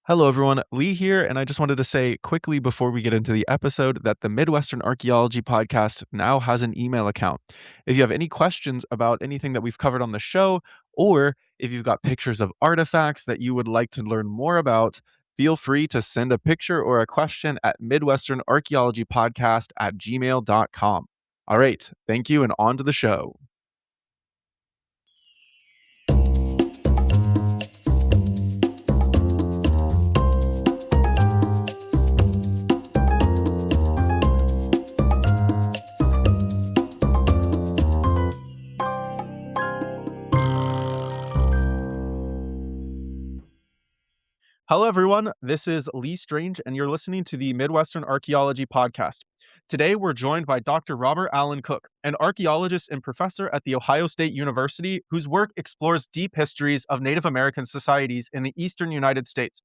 Hello, everyone. Lee here, and I just wanted to say quickly before we get into the episode that the Midwestern Archaeology podcast now has an email account. If you have any questions about anything that we've covered on the show, or if you've got pictures of artifacts that you would like to learn more about, feel free to send a picture or a question at midwesternarchaeologypodcast@gmail.com. All right, thank you, and on to the show. Hello, everyone. This is Lee Strange, and you're listening to the Midwestern Archaeology Podcast. Today, we're joined by Dr. Robert Allen Cook, an archaeologist and professor at The Ohio State University, whose work explores deep histories of Native American societies in the eastern United States.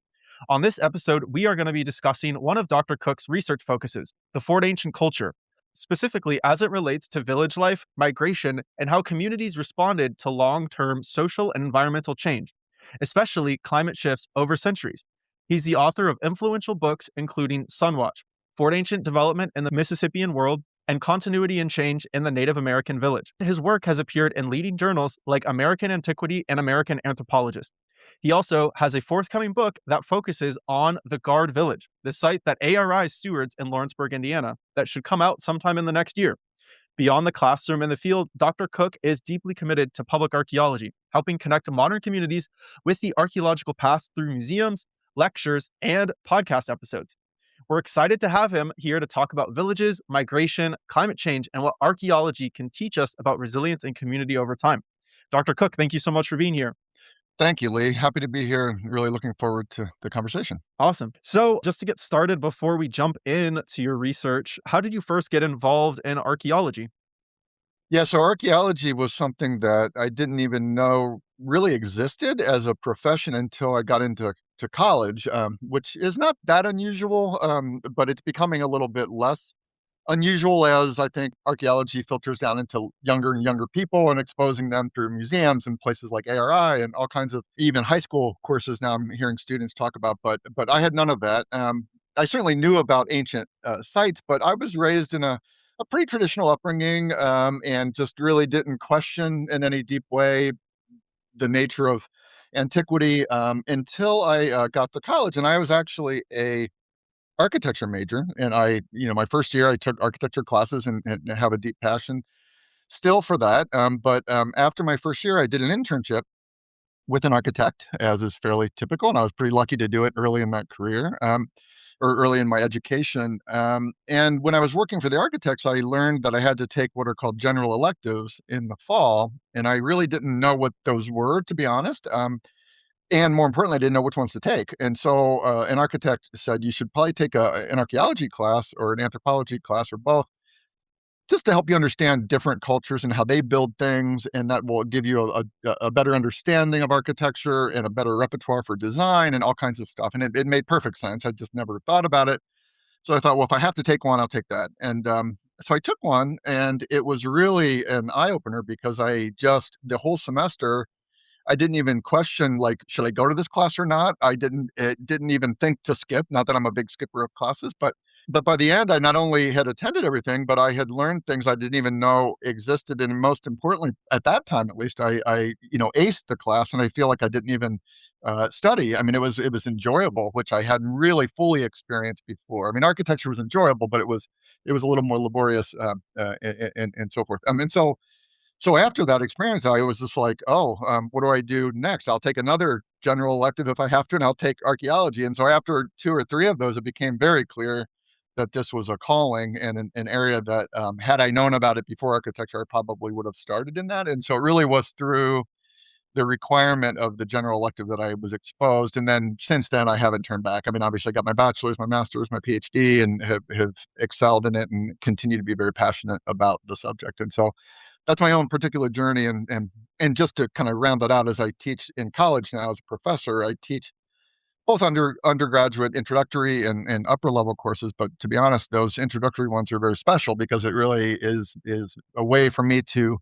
On this episode, we are going to be discussing one of Dr. Cook's research focuses, the Fort Ancient culture, specifically as it relates to village life, migration, and how communities responded to long-term social and environmental change, especially climate shifts over centuries. He's the author of influential books including Sunwatch, Fort Ancient Development in the Mississippian World, and Continuity and Change in the Native American Village. His work has appeared in leading journals like American Antiquity and American Anthropologist. He also has a forthcoming book that focuses on the Guard Village, the site that ARI stewards in Lawrenceburg, Indiana, that should come out sometime in the next year. Beyond the classroom and the field, Dr. Cook is deeply committed to public archaeology, helping connect modern communities with the archaeological past through museums, lectures, and podcast episodes. We're excited to have him here to talk about villages, migration, climate change, and what archaeology can teach us about resilience and community over time. Dr. Cook, thank you so much for being here. Thank you, Lee. Happy to be here and really looking forward to the conversation. Awesome. So, just to get started, before we jump into your research, how did you first get involved in archaeology? Yeah, so archaeology was something that I didn't even know really existed as a profession until I got into college, which is not that unusual, but it's becoming a little bit less unusual as I think archaeology filters down into younger and younger people and exposing them through museums and places like ARI and all kinds of even high school courses now I'm hearing students talk about, but I had none of that. I certainly knew about ancient sites, but I was raised in a pretty traditional upbringing and just really didn't question in any deep way the nature of antiquity until I got to college. And I was actually a architecture major, and my first year I took architecture classes and have a deep passion still for that. But after my first year, I did an internship with an architect, as is fairly typical, and I was pretty lucky to do it early in my career, or early in my education. And when I was working for the architects, I learned that I had to take what are called general electives in the fall, and I really didn't know what those were, to be honest. And more importantly, I didn't know which ones to take. And so an architect said, you should probably take an archaeology class or an anthropology class or both, just to help you understand different cultures and how they build things. And that will give you a better understanding of architecture and a better repertoire for design and all kinds of stuff. And it made perfect sense. I just never thought about it. So I thought, well, if I have to take one, I'll take that. And so I took one, and it was really an eye opener because the whole semester, I didn't even question, like, should I go to this class or not? Didn't even think to skip. Not that I'm a big skipper of classes, but by the end, I not only had attended everything, but I had learned things I didn't even know existed. And most importantly, at that time, at least, I aced the class, and I feel like I didn't even study. I mean, it was enjoyable, which I hadn't really fully experienced before. I mean, architecture was enjoyable, but it was a little more laborious and so forth. So after that experience, I was just like, oh, what do I do next? I'll take another general elective if I have to, and I'll take archaeology. And so after 2 or 3 of those, it became very clear that this was a calling and an area that, had I known about it before architecture, I probably would have started in that. And so it really was through the requirement of the general elective that I was exposed. And then since then, I haven't turned back. I mean, obviously, I got my bachelor's, my master's, my PhD, and have excelled in it and continue to be very passionate about the subject. And so that's my own particular journey. And just to kind of round that out, as I teach in college now as a professor, I teach both undergraduate introductory and upper level courses. But to be honest, those introductory ones are very special because it really is a way for me to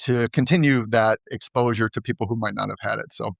to continue that exposure to people who might not have had it. So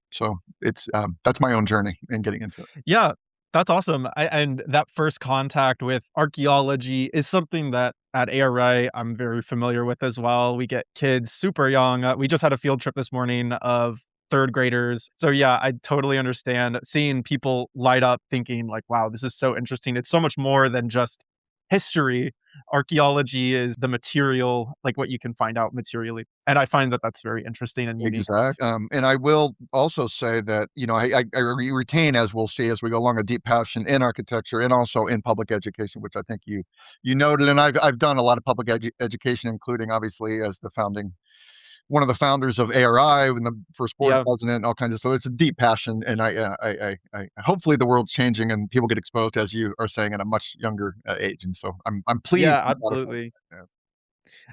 it's that's my own journey in getting into it. Yeah, that's awesome. And that first contact with archaeology is something that at ARI I'm very familiar with as well. We get kids super young. We just had a field trip this morning of third graders. So yeah, I totally understand seeing people light up thinking like, wow, this is so interesting. It's so much more than just history. Archaeology is the material, like what you can find out materially. And I find that that's very interesting and unique. Exact. And I will also say that, I retain, as we'll see as we go along, a deep passion in architecture and also in public education, which I think you noted. And I've done a lot of public education, including obviously as one of the founders of ARI and the first board Yeah. president and all kinds of. So it's a deep passion, and I hopefully the world's changing and people get exposed, as you are saying, at a much younger age. And so I'm pleased Yeah, and gratified. absolutely. Yeah.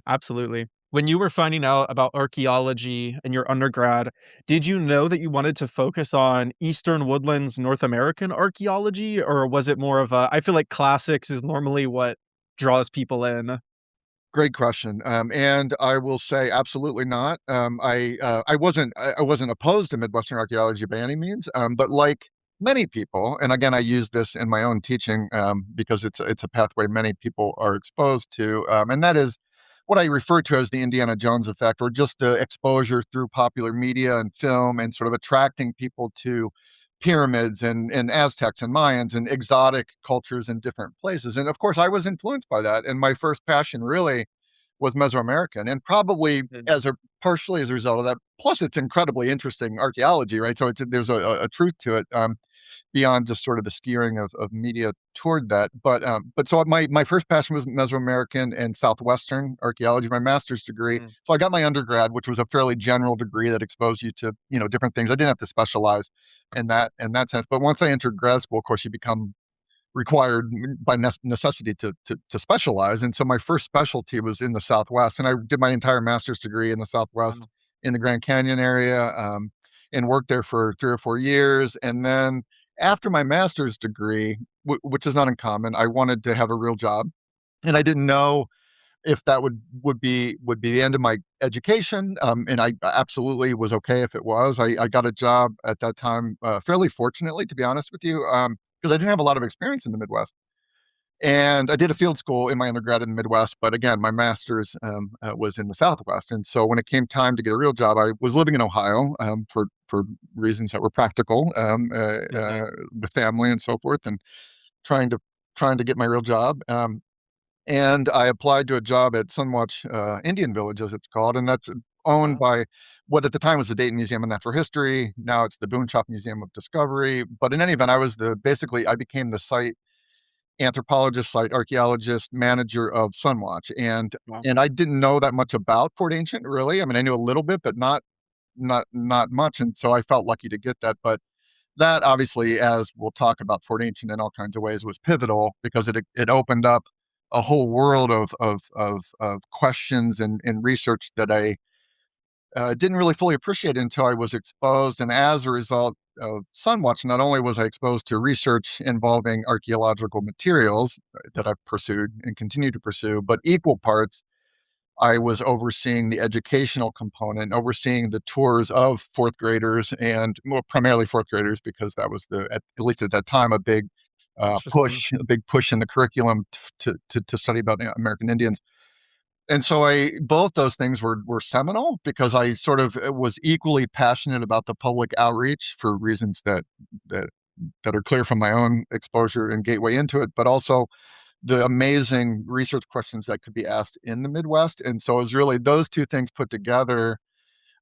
Absolutely. When you were finding out about archaeology in your undergrad, did you know that you wanted to focus on Eastern Woodlands North American archaeology, or was it more of a I feel like classics is normally what draws people in? Great question, and I will say absolutely not. I wasn't opposed to Midwestern archaeology by any means, but like many people, and again, I use this in my own teaching because it's a pathway many people are exposed to, and that is what I refer to as the Indiana Jones effect, or just the exposure through popular media and film, and sort of attracting people to pyramids and Aztecs and Mayans and exotic cultures in different places. And of course, I was influenced by that. And my first passion really was Mesoamerican, and probably Mm, as a partially as a result of that. Plus, it's incredibly interesting archaeology, right? So there's a truth to it beyond just sort of the skewing of media toward that. But so my first passion was Mesoamerican and Southwestern archaeology, my master's degree. mm, So I got my undergrad, which was a fairly general degree that exposed you to different things. I didn't have to specialize in that sense. But once I entered grad school, of course, you become required by necessity to specialize. And so my first specialty was in the Southwest, and I did my entire master's degree in the Southwest wow, in the Grand Canyon area, and worked there for 3 or 4 years. And then after my master's degree, which is not uncommon, I wanted to have a real job, and I didn't know if that would be the end of my education. And I absolutely was okay if it was. I got a job at that time, fairly fortunately, to be honest with you, because I didn't have a lot of experience in the Midwest. And I did a field school in my undergrad in the Midwest, but again, my master's was in the Southwest. And so when it came time to get a real job, I was living in Ohio for reasons that were practical, mhm, with family and so forth, and trying to trying to get my real job. And I applied to a job at Sunwatch Indian Village, as it's called, and that's owned wow, by what at the time was the Dayton Museum of Natural History. Now it's the Boone Shop Museum of Discovery. But in any event, I became the site anthropologist, site archaeologist, manager of Sunwatch, and wow, and I didn't know that much about Fort Ancient, really. I mean, I knew a little bit, but not much, and so I felt lucky to get that. But that obviously, as we'll talk about Fort Ancient in all kinds of ways, was pivotal because it opened up a whole world of questions and research that I didn't really fully appreciate until I was exposed. And as a result of Sunwatch, not only was I exposed to research involving archaeological materials that I've pursued and continue to pursue, but equal parts, I was overseeing the educational component, overseeing the tours of fourth graders and well, primarily fourth graders, because that was at least at that time, interesting. a big push in the curriculum to study about American Indians. And so both those things were seminal because I sort of was equally passionate about the public outreach for reasons that that are clear from my own exposure and gateway into it, but also the amazing research questions that could be asked in the Midwest. And so it was really those two things put together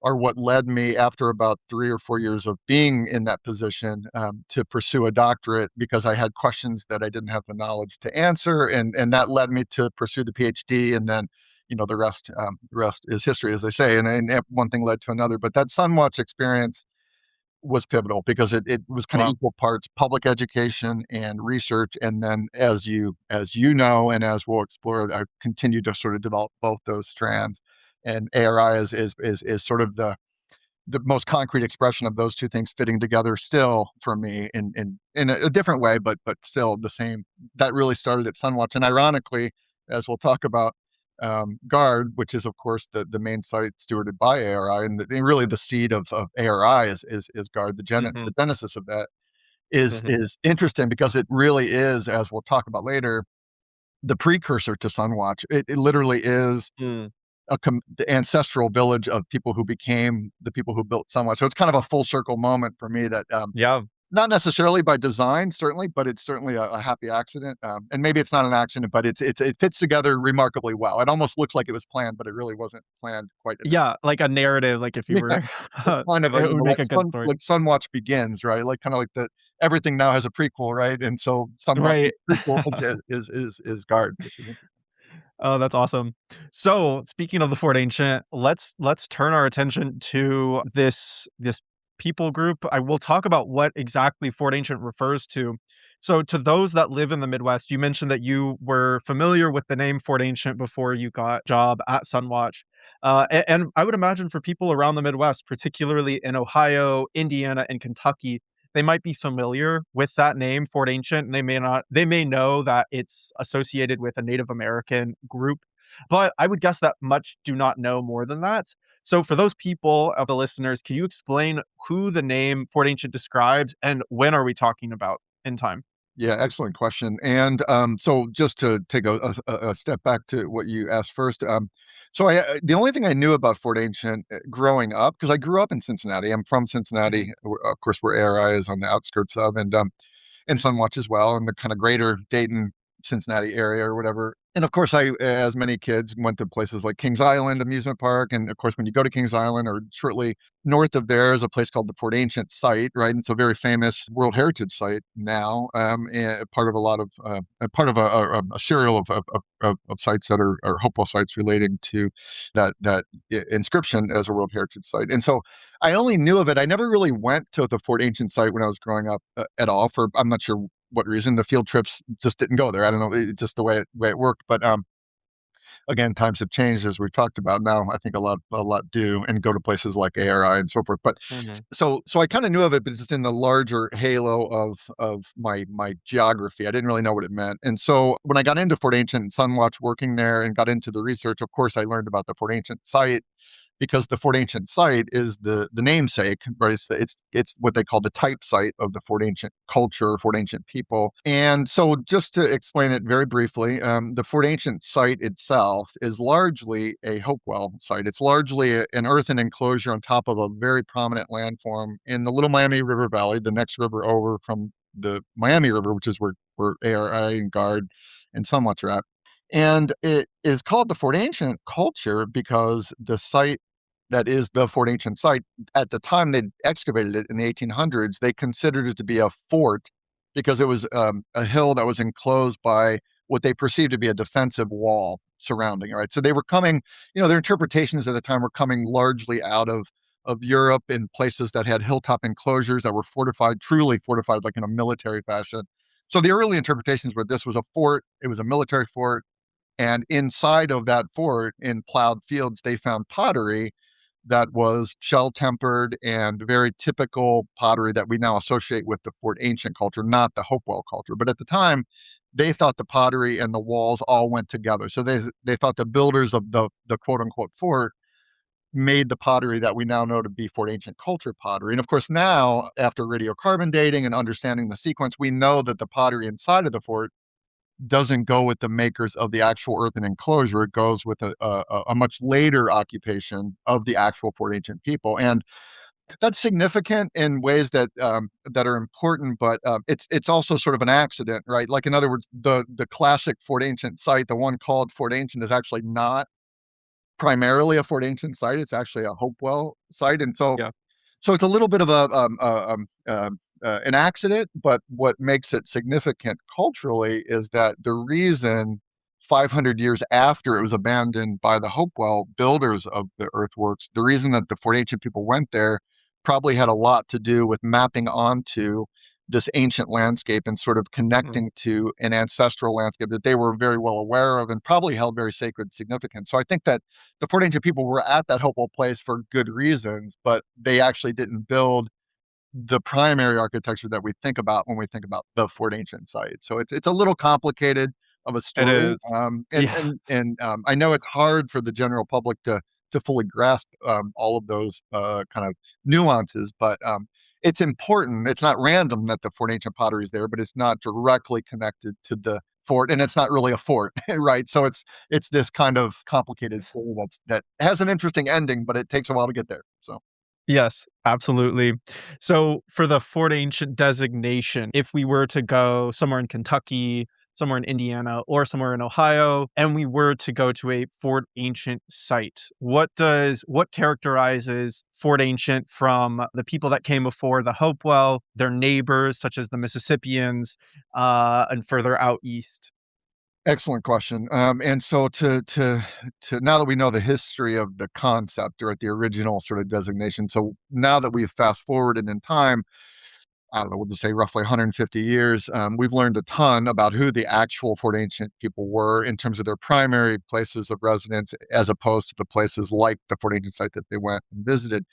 are what led me, after about 3 or 4 years of being in that position, to pursue a doctorate because I had questions that I didn't have the knowledge to answer, and that led me to pursue the PhD, and then the rest is history, as they say, and one thing led to another. But that Sunwatch experience was pivotal because it was kind of Wow, equal parts public education and research, and then as you know, and as we'll explore, I continue to sort of develop both those strands, and ARI is sort of the most concrete expression of those two things fitting together still for me in a different way, but still the same. That really started at Sunwatch, and ironically, as we'll talk about, Guard, which is of course the main site stewarded by ARI, and really the seed of ARI is Guard. Hmm. The genesis of that Hmm. is interesting because it really is, as we'll talk about later, the precursor to Sunwatch. It literally is Mm. the ancestral village of people who became the people who built Sunwatch. So it's kind of a full circle moment for me that Yeah. not necessarily by design, certainly, but it's certainly a happy accident. And maybe it's not an accident, but it fits together remarkably well. It almost looks like it was planned, but it really wasn't planned quite enough. Yeah, like a narrative, like if you Yeah, were it's kind of a, it would make a good story. like Sunwatch Begins, right? Like kind of like the everything now has a prequel, right? And so Sunwatch's Right. prequel is Guard, which is Oh, that's awesome. So, speaking of the Fort Ancient, let's turn our attention to this people group. I will talk about what exactly Fort Ancient refers to. So, to those that live in the Midwest, you mentioned that you were familiar with the name Fort Ancient before you got job at Sunwatch. And I would imagine for people around the Midwest, particularly in Ohio, Indiana, and Kentucky, they might be familiar with that name, Fort Ancient, and they may not. They may know that it's associated with a Native American group, but I would guess that much do not know more than that. So, for those people of the listeners, can you explain who the name Fort Ancient describes and when are we talking about in time? Yeah, excellent question. And so just to take a step back to what you asked first, so the only thing I knew about Fort Ancient growing up, because I grew up in Cincinnati. I'm from Mhm. Cincinnati, of course, where ARI is on the outskirts of, and Sunwatch as well, in the kind of greater Dayton, Cincinnati area or whatever. And of course, I, as many kids, went to places like Kings Island Amusement Park. And of course, when you go to Kings Island or shortly north of there is a place called the Fort Ancient Site, right? And it's a very famous World Heritage Site now, and part of a lot of part of a serial of sites that are Hopewell sites relating to that inscription as a World Heritage Site. And so I only knew of it. I never really went to the Fort Ancient Site when I was growing up at all. For I'm not sure what reason. The field trips just didn't go there. I don't know, just the way it worked. But again, times have changed as we've talked about. Now I think a lot do and go to places like ARI and so forth. But Mhm. so I kind of knew of it, but it's in the larger halo of my geography. I didn't really know what it meant. And so when I got into Fort Ancient and Sunwatch working there and got into the research, of course I learned about the Fort Ancient site because the Fort Ancient site is the namesake, right? It's what they call the type site of the Fort Ancient culture, Fort Ancient people. And so, just to explain it very briefly, the Fort Ancient site itself is largely a Hopewell site. It's largely an earthen enclosure on top of a very prominent landform in the Little Miami River Valley, the next river over from the Miami River, which is where ARI and Guard and Sunwatch are at. And it is called the Fort Ancient culture because the site that is the Fort Ancient site, at the time they excavated it in the 1800s, they considered it to be a fort because it was a hill that was enclosed by what they perceived to be a defensive wall surrounding it, right? So they were coming, their interpretations at the time were coming largely out of Europe in places that had hilltop enclosures that were fortified, truly fortified, like in a military fashion. So the early interpretations were this was a fort, it was a military fort, and inside of that fort in plowed fields, they found pottery that was shell tempered and very typical pottery that we now associate with the Fort Ancient culture, not the Hopewell culture. But at the time, they thought the pottery and the walls all went together. So they thought the builders of the quote unquote fort made the pottery that we now know to be Fort Ancient culture pottery. And of course, now after radiocarbon dating and understanding the sequence, we know that the pottery inside of the fort doesn't go with the makers of the actual earthen enclosure. It goes with a much later occupation of the actual Fort Ancient people, and that's significant in ways that are important. But it's also sort of an accident, right? Like in other words, the classic Fort Ancient site, the one called Fort Ancient, is actually not primarily a Fort Ancient site. It's actually a Hopewell site, and Yeah. so it's a little bit of an accident, but what makes it significant culturally is that the reason 500 years after it was abandoned by the Hopewell builders of the earthworks, the reason that the Fort Ancient people went there probably had a lot to do with mapping onto this ancient landscape and sort of Mhm. connecting to an ancestral landscape that they were very well aware of and probably held very sacred significance. So I think that the Fort Ancient people were at that Hopewell place for good reasons, but they actually didn't build the primary architecture that we think about when we think about the Fort Ancient site. So it's a little complicated, of a It story. is. Yeah. I know it's hard for the general public to fully grasp all of those kind of nuances, but it's important. It's not random that the Fort Ancient pottery is there, but it's not directly connected to the fort, and it's not really a fort, right? So it's this kind of complicated story that has an interesting ending, but it takes a while to get there. So. Yes, absolutely. So for the Fort Ancient designation, if we were to go somewhere in Kentucky, somewhere in Indiana, or somewhere in Ohio, and we were to go to a Fort Ancient site, what characterizes Fort Ancient from the people that came before the Hopewell, their neighbors such as the Mississippians, and further out east? Excellent question. And so to now that we know the history of the concept or at the original sort of designation, so now that we've fast forwarded in time, I don't know, we'll just say roughly 150 years, we've learned a ton about who the actual Fort Ancient people were in terms of their primary places of residence, as opposed to the places like the Fort Ancient site that they went and visited.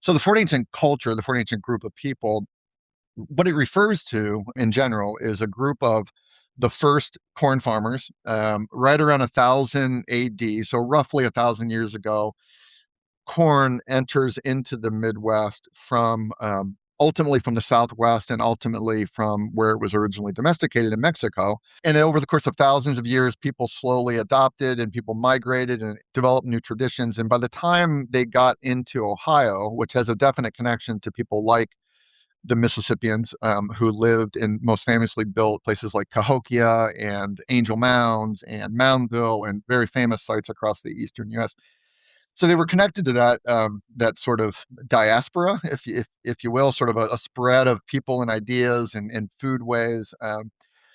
So the Fort Ancient culture, the Fort Ancient group of people, what it refers to in general is a group of the first corn farmers, right around 1000 AD, so roughly 1,000 years ago. Corn enters into the Midwest from ultimately from the Southwest and ultimately from where it was originally domesticated in Mexico. And over the course of thousands of years, people slowly adopted and people migrated and developed new traditions. And by the time they got into Ohio, which has a definite connection to people like the Mississippians, who lived and most famously built places like Cahokia and Angel Mounds and Moundville and very famous sites across the eastern U.S. So they were connected to that sort of diaspora, if you will, sort of a spread of people and ideas and foodways.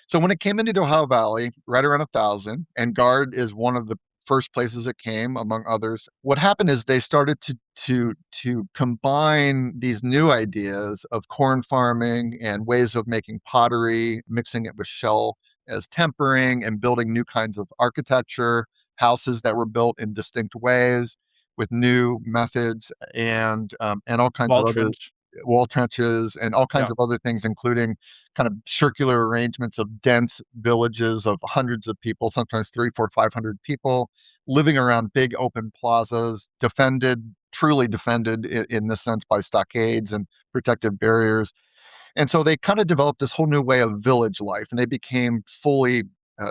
So when it came into the Ohio Valley, right around 1,000, and Guard is one of the first places it came, among others. What happened is they started to combine these new ideas of corn farming and ways of making pottery, mixing it with shell as tempering, and building new kinds of architecture, houses that were built in distinct ways with new methods and all kinds of Wall other trench. wall trenches and all kinds Yeah. of other things, including kind of circular arrangements of dense villages of hundreds of people, sometimes 3, 4, 500 people living around big open plazas, defended, truly defended in this sense by stockades and protective barriers. And so they kind of developed this whole new way of village life, and they became fully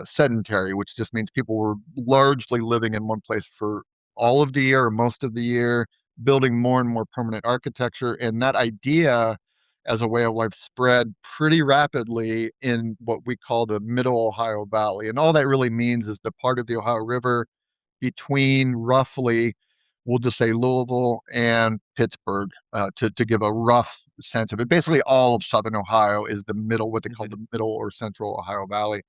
sedentary, which just means people were largely living in one place for all of the year or most of the year, building more and more permanent architecture. And that idea as a way of life spread pretty rapidly in what we call the Middle Ohio Valley. And all that really means is the part of the Ohio River between roughly, we'll just say Louisville and Pittsburgh, to give a rough sense of it. Basically, all of Southern Ohio is the middle, what they call Mhm. the Middle or Central Ohio Valley.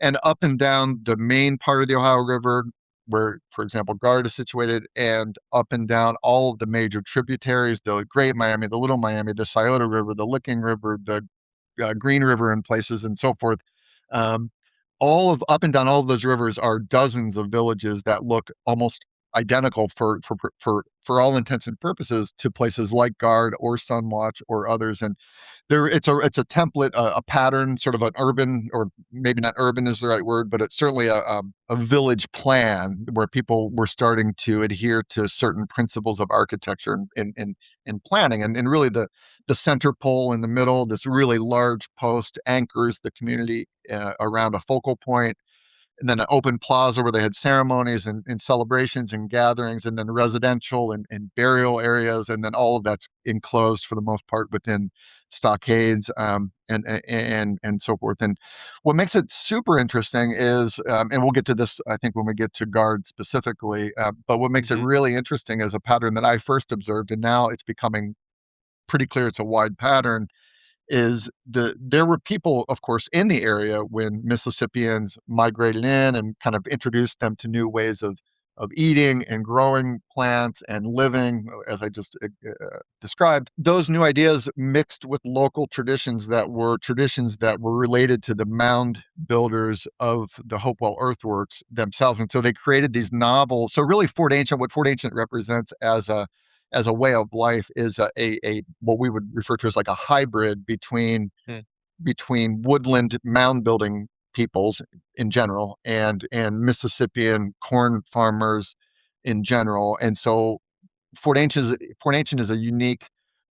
And up and down the main part of the Ohio River, where, for example, Guard is situated, and up and down all of the major tributaries, the Great Miami, the Little Miami, the Scioto River, the Licking River, the Green River in places and so forth. Um, all of up and down all of those rivers are dozens of villages that look almost identical for all intents and purposes to places like Guard or Sunwatch or others. And there, it's a template, a pattern, sort of an urban, or maybe not urban is the right word, but it's certainly a village plan where people were starting to adhere to certain principles of architecture and planning. And really the center pole in the middle, this really large post, anchors the community around a focal point, and then an open plaza where they had ceremonies and celebrations and gatherings, and then residential and burial areas, and then all of that's enclosed for the most part within stockades, and so forth. And what makes it super interesting is, and we'll get to this, I think, when we get to Guard specifically, but what makes it Mhm. really interesting is a pattern that I first observed, and now it's becoming pretty clear it's a wide pattern, is there were people, of course, in the area when Mississippians migrated in and kind of introduced them to new ways of eating and growing plants and living, as I just described. Those new ideas mixed with local traditions that were related to the mound builders of the Hopewell earthworks themselves, and so they created these novel. So really, what Fort Ancient represents as a way of life is a what we would refer to as like a hybrid between Mm. woodland mound building peoples in general, and Mississippian corn farmers in general. And so Fort Ancient is a unique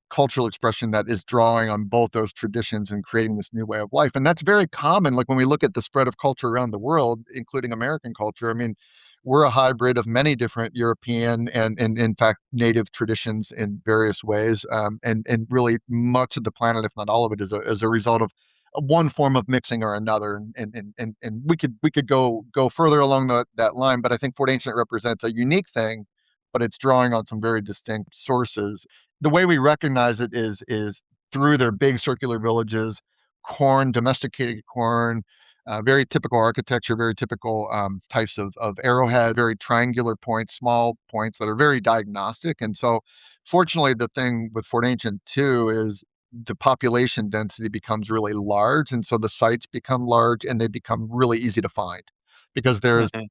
cultural expression that is drawing on both those traditions and creating this new way of life. And that's very common. Like when we look at the spread of culture around the world, including American culture, I mean, we're a hybrid of many different European and in fact, native traditions in various ways. And really much of the planet, if not all of it, is a result of one form of mixing or another. And we could go further along that line, but I think Fort Ancient represents a unique thing, but it's drawing on some very distinct sources. The way we recognize it is through their big circular villages, corn, domesticated corn, very typical architecture, very typical types of arrowhead, very triangular points, small points that are very diagnostic. And so, fortunately, the thing with Fort Ancient too is the population density becomes really large, and so the sites become large and they become really easy to find because there's, Mhm.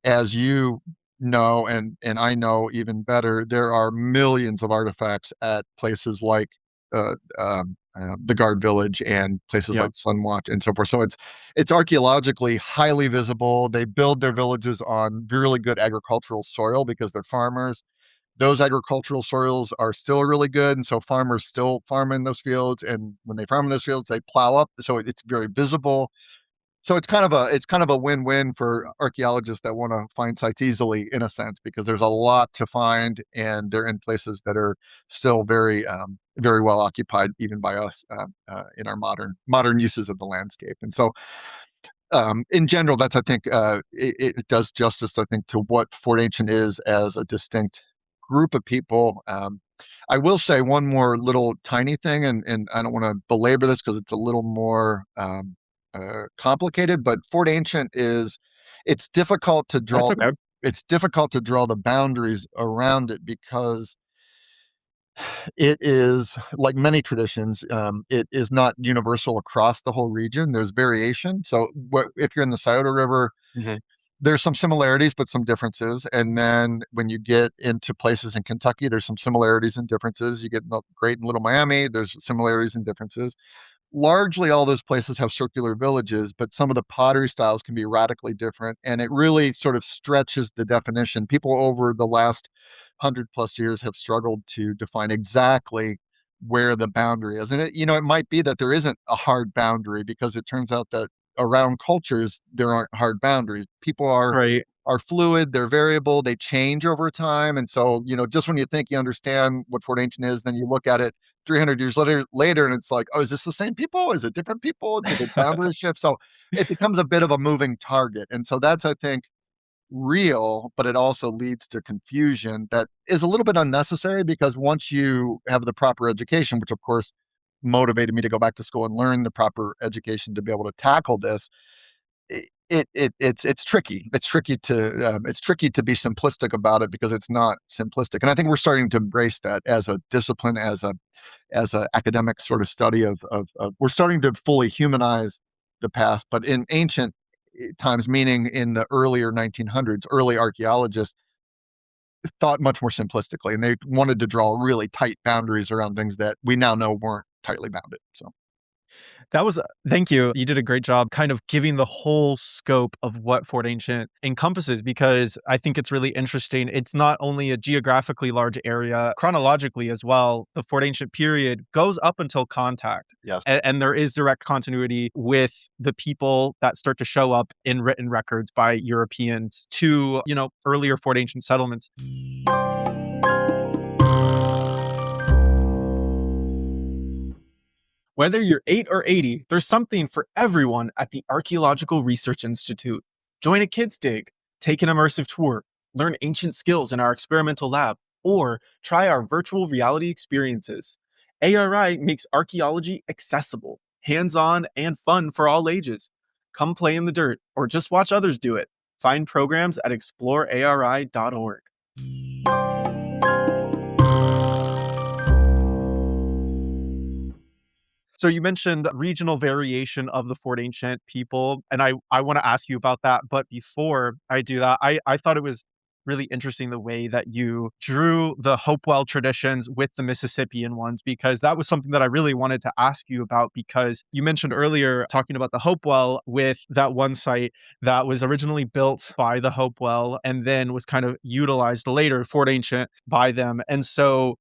as you know, and I know even better, there are millions of artifacts at places like the Guard Village and places Yeah. like Sunwatch and so forth. So it's archaeologically highly visible. They build their villages on really good agricultural soil because they're farmers. Those agricultural soils are still really good, and so farmers still farm in those fields. And when they farm in those fields, they plow up, so it's very visible. So it's kind of a win-win for archaeologists that want to find sites easily, in a sense, because there's a lot to find, and they're in places that are still very well occupied, even by us in our modern uses of the landscape. And so, in general, that's, I think, it does justice, I think, to what Fort Ancient is as a distinct group of people. I will say one more little tiny thing, and I don't want to belabor this because it's a little more complicated. But Fort Ancient is it's difficult to That's draw. okay. It's difficult to draw the boundaries around it because it is like many traditions. It is not universal across the whole region. There's variation. So, if you're in the Scioto River, Mhm. there's some similarities, but some differences. And then when you get into places in Kentucky, there's some similarities and differences. You get Great and Little Miami, there's similarities and differences. Largely, all those places have circular villages, but some of the pottery styles can be radically different. And it really sort of stretches the definition. People over the last 100+ years have struggled to define exactly where the boundary is. And it might be that there isn't a hard boundary because it turns out that around cultures, there aren't hard boundaries. People Right. are fluid, they're variable, they change over time. And so, just when you think you understand what Fort Ancient is, then you look at it 300 years later, and it's like, oh, is this the same people? Is it different people? Did the boundaries shift? So it becomes a bit of a moving target. And so that's, I think, real, but it also leads to confusion that is a little bit unnecessary because once you have the proper education, which of course motivated me to go back to school and learn the proper education to be able to tackle this, it's tricky. It's tricky to be simplistic about it because it's not simplistic. And I think we're starting to embrace that as a discipline, as a academic sort of study of we're starting to fully humanize the past. But in ancient times, meaning in the earlier 1900s, early archaeologists thought much more simplistically, and they wanted to draw really tight boundaries around things that we now know weren't tightly bounded. So That was thank you. You did a great job kind of giving the whole scope of what Fort Ancient encompasses because I think it's really interesting. It's not only a geographically large area, chronologically as well. The Fort Ancient period goes up until contact. yes. And there is direct continuity with the people that start to show up in written records by Europeans to, earlier Fort Ancient settlements. Whether you're 8 or 80, there's something for everyone at the Archaeological Research Institute. Join a kids' dig, take an immersive tour, learn ancient skills in our experimental lab, or try our virtual reality experiences. ARI makes archaeology accessible, hands-on, and fun for all ages. Come play in the dirt or just watch others do it. Find programs at exploreari.org. So you mentioned regional variation of the Fort Ancient people, and I want to ask you about that. But before I do that, I thought it was really interesting the way that you drew the Hopewell traditions with the Mississippian ones, because that was something that I really wanted to ask you about. Because you mentioned earlier talking about the Hopewell with that one site that was originally built by the Hopewell and then was kind of utilized later, Fort Ancient, by them. And so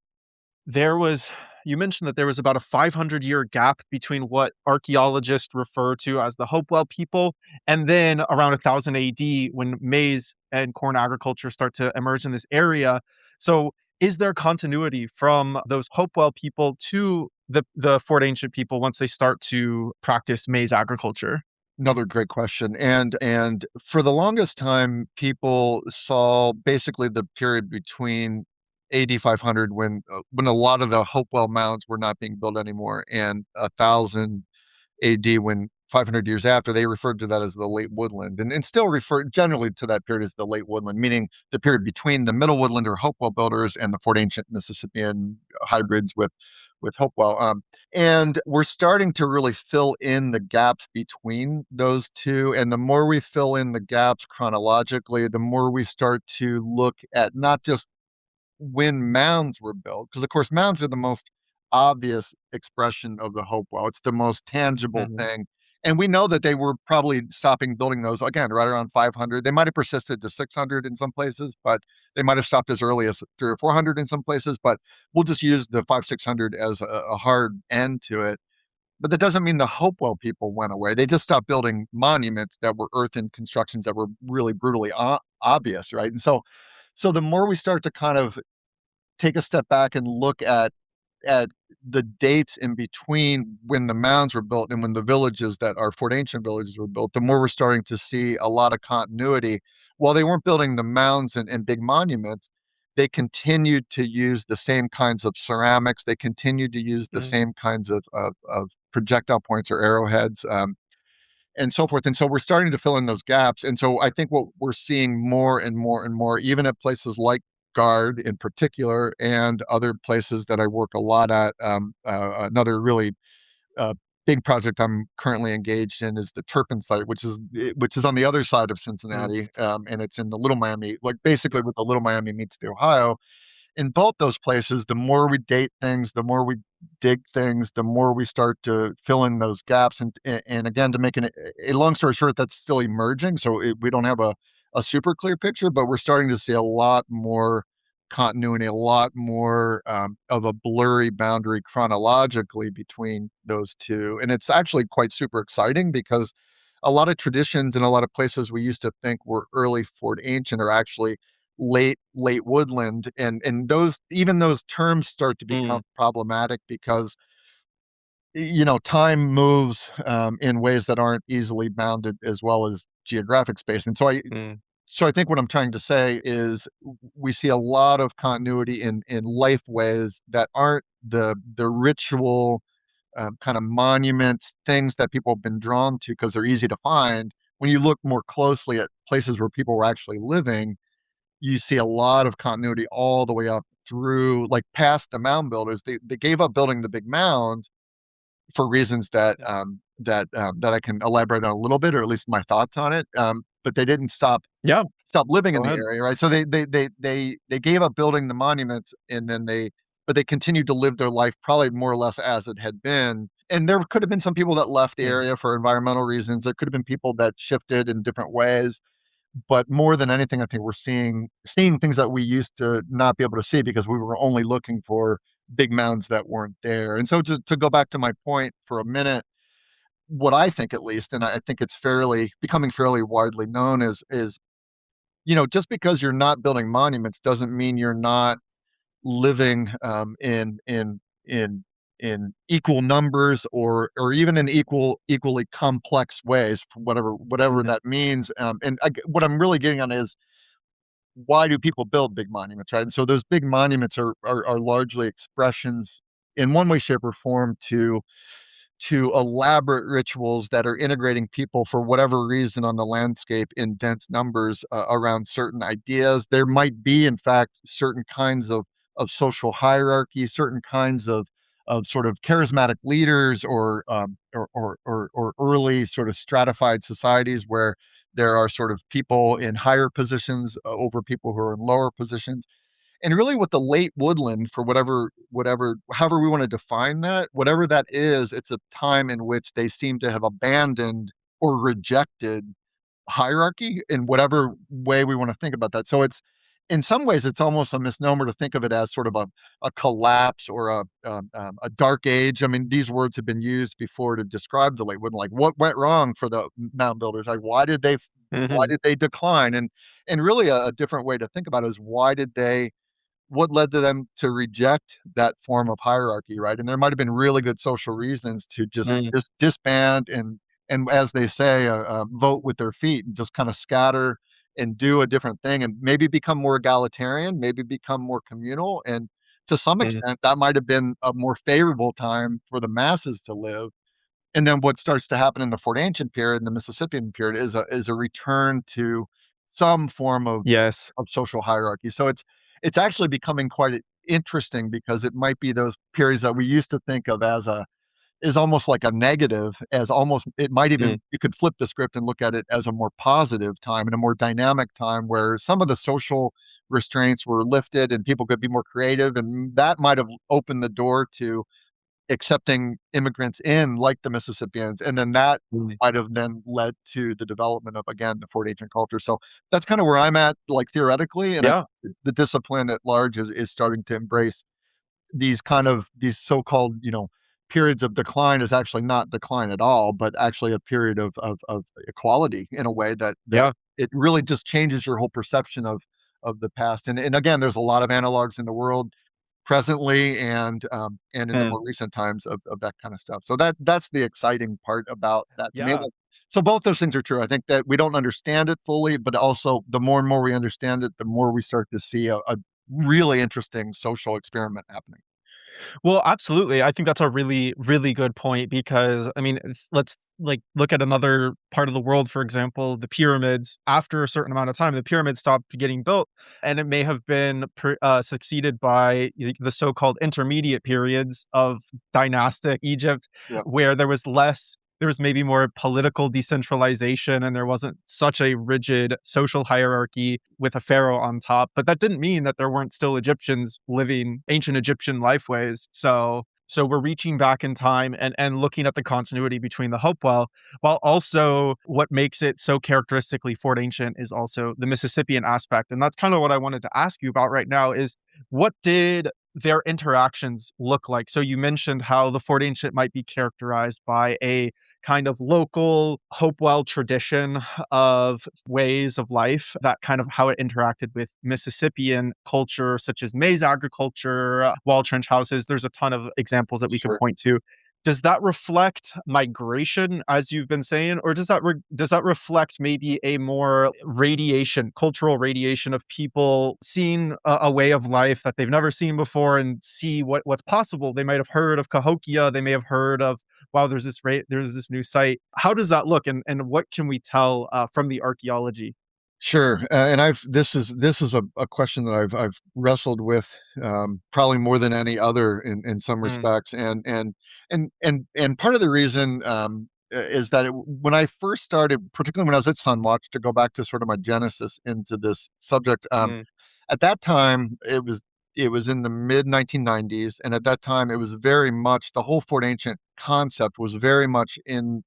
there was, you mentioned that there was about a 500-year gap between what archaeologists refer to as the Hopewell people and then around 1000 AD when maize and corn agriculture start to emerge in this area. So is there continuity from those Hopewell people to the Fort Ancient people once they start to practice maize agriculture? Another great question. And for the longest time, people saw basically the period between AD 500 when a lot of the Hopewell mounds were not being built anymore, and 1000 AD when 500 years after, they referred to that as the late woodland, and still refer generally to that period as the late woodland, meaning the period between the middle woodland or Hopewell builders and the Fort Ancient Mississippian hybrids with Hopewell. And we're starting to really fill in the gaps between those two. And the more we fill in the gaps chronologically, the more we start to look at not just when mounds were built, because of course mounds are the most obvious expression of the Hopewell. It's the most tangible Mhm, thing. And we know that they were probably stopping building those again right around 500. They might have persisted to 600 in some places, but they might have stopped as early as 3 or 400 in some places. But we'll just use the 600 as a hard end to it. But that doesn't mean the Hopewell people went away. They just stopped building monuments that were earthen constructions that were really brutally obvious, right? And so the more we start to kind of take a step back and look at the dates in between when the mounds were built and when the villages that are Fort Ancient villages were built, the more we're starting to see a lot of continuity. While they weren't building the mounds and big monuments, they continued to use the same kinds of ceramics. They continued to use the mm, same kinds of projectile points or arrowheads. And so forth. And so we're starting to fill in those gaps. And so I think what we're seeing more and more and more, even at places like Guard in particular, and other places that I work a lot at, another really uh, big project I'm currently engaged in is the Turpin site, which is on the other side of mm, Cincinnati, and it's in the Little Miami, like basically with the Little Miami meets the Ohio. In both those places, the more we date things, the more we dig things, the more we start to fill in those gaps. And again, to make a long story short, that's still emerging. So we don't have a super clear picture, but we're starting to see a lot more continuity, a lot more of a blurry boundary chronologically between those two. And it's actually quite super exciting because a lot of traditions and a lot of places we used to think were early Fort Ancient are actually late woodland, and those, even those terms start to become mm, problematic because time moves in ways that aren't easily bounded as well as geographic space. And mm, so I think what I'm trying to say is we see a lot of continuity in life ways that aren't the ritual kind of monuments, things that people have been drawn to because they're easy to find. When you look more closely at places where people were actually living, you see a lot of continuity all the way up through, like, past the mound builders. They gave up building the big mounds for reasons yeah. that I can elaborate on a little bit, or at least my thoughts on it. But they didn't Yeah, stop living in go the ahead. area, right? So they gave up building the monuments, and then they continued to live their life probably more or less as it had been. And there could have been some people that left the Mm, area for environmental reasons. There could have been people that shifted in different ways. But more than anything, I think we're seeing things that we used to not be able to see because we were only looking for big mounds that weren't there. And so to go back to my point for a minute, what I think at least, and I think it's fairly becoming fairly widely known is just because you're not building monuments doesn't mean you're not living in equal numbers or even in equally complex ways, whatever mhm, that means. What I'm really getting on is, why do people build big monuments, right? And so those big monuments are largely expressions in one way, shape, or form to elaborate rituals that are integrating people for whatever reason on the landscape in dense numbers around certain ideas. There might be, in fact, certain kinds of social hierarchy, certain kinds of sort of charismatic leaders or early sort of stratified societies where There are sort of people in higher positions over people who are in lower positions. And really with the late woodland, for however we want to define that, whatever that is, it's a time in which they seem to have abandoned or rejected hierarchy in whatever way we want to think about that. So it's in some ways it's almost a misnomer to think of it as sort of a collapse or a dark age. I mean, these words have been used before to describe the late woodland. Like, what went wrong for the mound builders? Like, why Hmm. did they decline? And really a different way to think about it is what led to them to reject that form of hierarchy, right? And there might have been really good social reasons to just disband and as they say, vote with their feet and just kind of scatter and do a different thing and maybe become more egalitarian, maybe become more communal. And to some Hmm. extent, that might have been a more favorable time for the masses to live. And then what starts to happen in the Fort Ancient period and the Mississippian period is a return to some form Yes. of social hierarchy. So it's actually becoming quite interesting because it might be those periods that we used to think of as a is almost like a negative, as almost it might Mm. even you could flip the script and look at it as a more positive time and a more dynamic time where some of the social restraints were lifted and people could be more creative, and that might have opened the door to accepting immigrants in like the Mississippians, and then that Mm. might have then led to the development of, again, the Fort Ancient culture. So that's kinda where I'm at, like, theoretically, and I Yeah. the discipline at large is starting to embrace these so-called, periods of decline is actually not decline at all, but actually a period of equality in a way that Yeah. it really just changes your whole perception of the past. And again, there's a lot of analogs in the world presently and in the Mm. more recent times of that kind of stuff. So that's the exciting part about that to me. Yeah. So both those things are true. I think that we don't understand it fully, but also the more and more we understand it, the more we start to see a really interesting social experiment happening. Well, absolutely. I think that's a really, really good point because I mean, let's like look at another part of the world, for example, the pyramids. After a certain amount of time, the pyramids stopped getting built, and it may have been succeeded by the so-called intermediate periods of dynastic Egypt, Yeah, where there was maybe more political decentralization and there wasn't such a rigid social hierarchy with a pharaoh on top. But that didn't mean that there weren't still Egyptians living ancient Egyptian lifeways. So we're reaching back in time and looking at the continuity between the Hopewell, while also what makes it so characteristically Fort Ancient is also the Mississippian aspect. And that's kind of what I wanted to ask you about right now is what did their interactions look like? So you mentioned how the Fort Ancient might be characterized by a kind of local Hopewell tradition of ways of life, that kind of how it interacted with Mississippian culture, such as maize agriculture, wall trench houses. There's a ton of examples that we could sure. point to. Does that reflect migration, as you've been saying, or does that reflect maybe a more radiation, cultural radiation of people seeing a way of life that they've never seen before and see what's possible? They might have heard of Cahokia, they may have heard of wow, there's this new site. How does that look, and what can we tell from the archaeology? Sure, and I've this is a question that I've wrestled with, probably more than any other in some Mm. respects, and part of the reason, is that when I first started, particularly when I was at Sunwatch, to go back to sort of my genesis into this subject, Mm. at that time it was in the mid 1990s, and at that time it was very much the whole Fort Ancient concept was very much in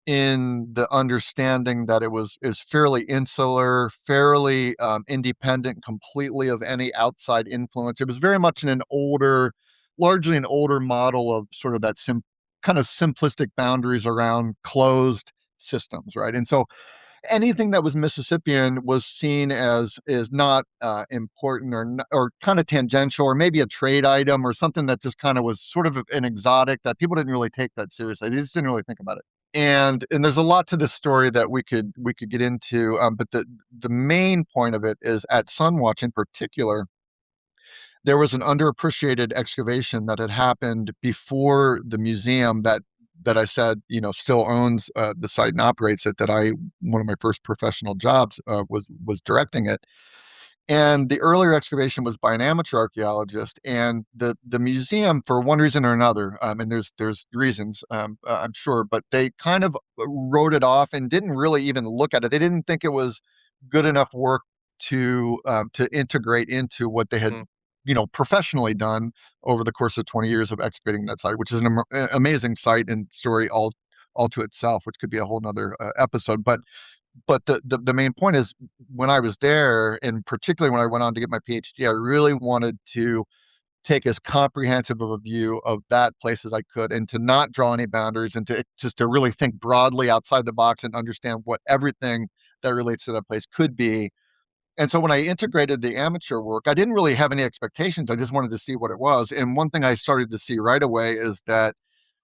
the understanding that it was is fairly insular, fairly, independent completely of any outside influence. It was very much in an older largely an older model of sort of that kind of simplistic boundaries around closed systems, right? And so anything that was Mississippian was seen as is not, important or kind of tangential or maybe a trade item or something that just kind of was sort of an exotic that people didn't really take that seriously. They just didn't really think about it. And there's a lot to this story that we could get into, but the main point of it is at Sunwatch in particular, there was an underappreciated excavation that had happened before the museum that I said, still owns, the site and operates it, that I one of my first professional jobs, was directing it. And the earlier excavation was by an amateur archaeologist, and the museum, for one reason or another, and there's reasons, I'm sure, but they kind of wrote it off and didn't really even look at it. They didn't think it was good enough work to integrate into what they had, Mm, professionally done over the course of 20 years of excavating that site, which is an amazing site and story all to itself, which could be a whole nother episode. But the main point is, when I was there, and particularly when I went on to get my PhD, I really wanted to take as comprehensive of a view of that place as I could, and to not draw any boundaries, and to just to really think broadly outside the box and understand what everything that relates to that place could be. And so when I integrated the amateur work, I didn't really have any expectations. I just wanted to see what it was. And one thing I started to see right away is that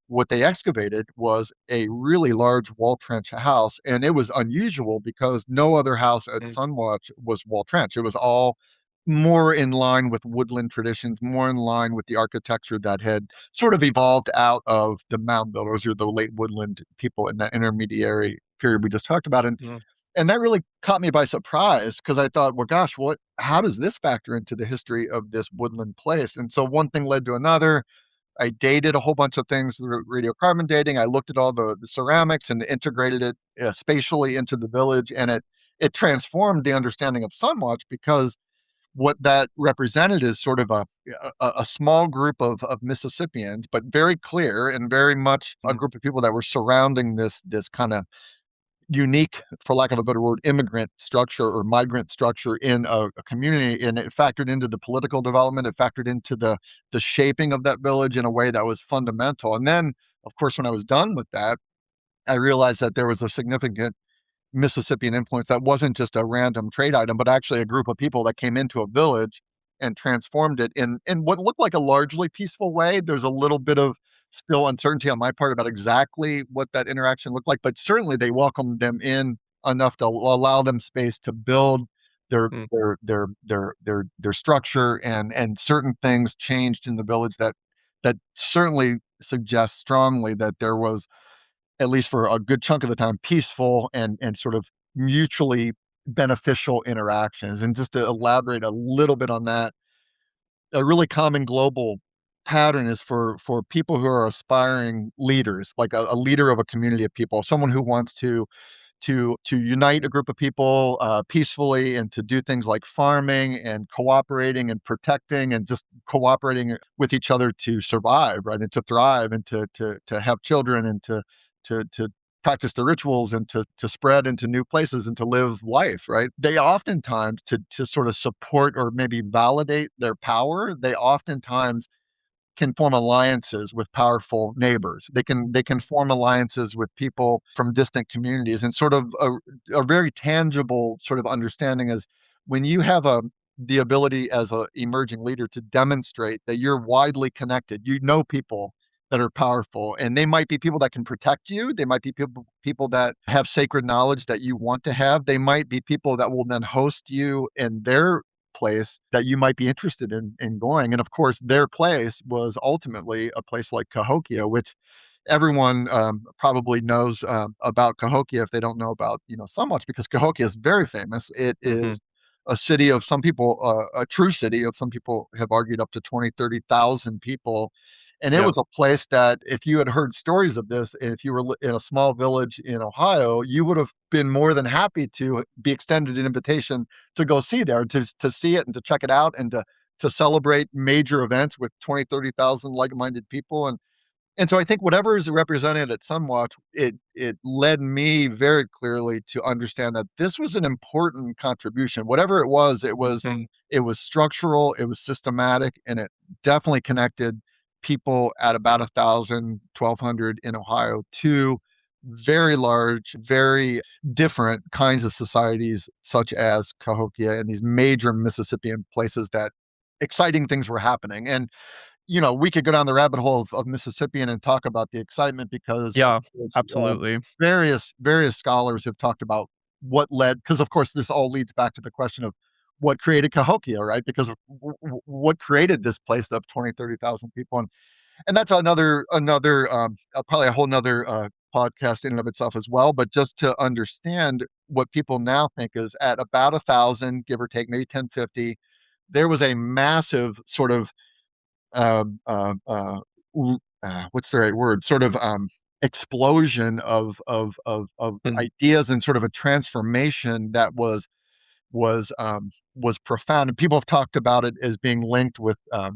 what they excavated was a really large wall trench house, and it was unusual because no other house at mm, Sunwatch was wall trench. It was all more in line with woodland traditions, more in line with the architecture that had sort of evolved out of the mound builders or the late woodland people in that intermediary period we just talked about. And mm, and that really caught me by surprise, because I thought, well, gosh, how does this factor into the history of this woodland place? And so one thing led to another. I dated a whole bunch of things through radiocarbon dating. I looked at all the ceramics and integrated it spatially into the village, and it transformed the understanding of Sunwatch, because what that represented is sort of a small group of Mississippians, but very clear and very much a mm, group of people that were surrounding this kind of unique, for lack of a better word, immigrant structure or migrant structure in a community, and it factored into the political development. It factored into the shaping of that village in a way that was fundamental. And then, of course, when I was done with that, I realized that there was a significant Mississippian influence that wasn't just a random trade item, but actually a group of people that came into a village and transformed it in what looked like a largely peaceful way. There's a little bit of still uncertainty on my part about exactly what that interaction looked like, but certainly they welcomed them in enough to allow them space to build their mm, their structure, and certain things changed in the village that certainly suggests strongly that there was, at least for a good chunk of the time, peaceful and sort of mutually beneficial interactions. And just to elaborate a little bit on that, a really common global pattern is for people who are aspiring leaders, like a leader of a community of people, someone who wants to unite a group of people peacefully, and to do things like farming and cooperating and protecting and just cooperating with each other to survive, right, and to thrive, and to have children, and to practice the rituals, and to spread into new places, and to live life, right? They oftentimes, to sort of support or maybe validate their power, they oftentimes can form alliances with powerful neighbors. They can form alliances with people from distant communities, and sort of a very tangible sort of understanding is, when you have the ability as an emerging leader to demonstrate that you're widely connected, people that are powerful, and they might be people that can protect you. They might be people that have sacred knowledge that you want to have. They might be people that will then host you in their place that you might be interested in going. And of course, their place was ultimately a place like Cahokia, which everyone probably knows about Cahokia if they don't know about so much, because Cahokia is very famous. It mhm, is a city of some people, a true city of some people have argued up to 20, 30,000 people. And it yep, was a place that, if you had heard stories of this, if you were in a small village in Ohio, you would have been more than happy to be extended an invitation to go see there, to see it and to check it out, and to celebrate major events with 20, 30,000 like-minded people. And so I think whatever is represented at Sunwatch, it led me very clearly to understand that this was an important contribution. Whatever it was, mhm, it was structural, it was systematic, and it definitely connected people at about 1,000, 1,200 in Ohio to very large, very different kinds of societies, such as Cahokia and these major Mississippian places that exciting things were happening. And we could go down the rabbit hole of Mississippian and talk about the excitement, because yeah, it's, absolutely, various scholars have talked about what led, because of course this all leads back to the question of what created Cahokia, right? Because of what created this place of 20, 30,000 people, and that's another probably a whole nother podcast in and of itself as well, but just to understand what people now think is at about 1,000, give or take, maybe 1050, there was a massive sort of uh, uh, uh, what's the right word? Sort of explosion of Mm, ideas and sort of a transformation that was profound. And people have talked about it as being linked with a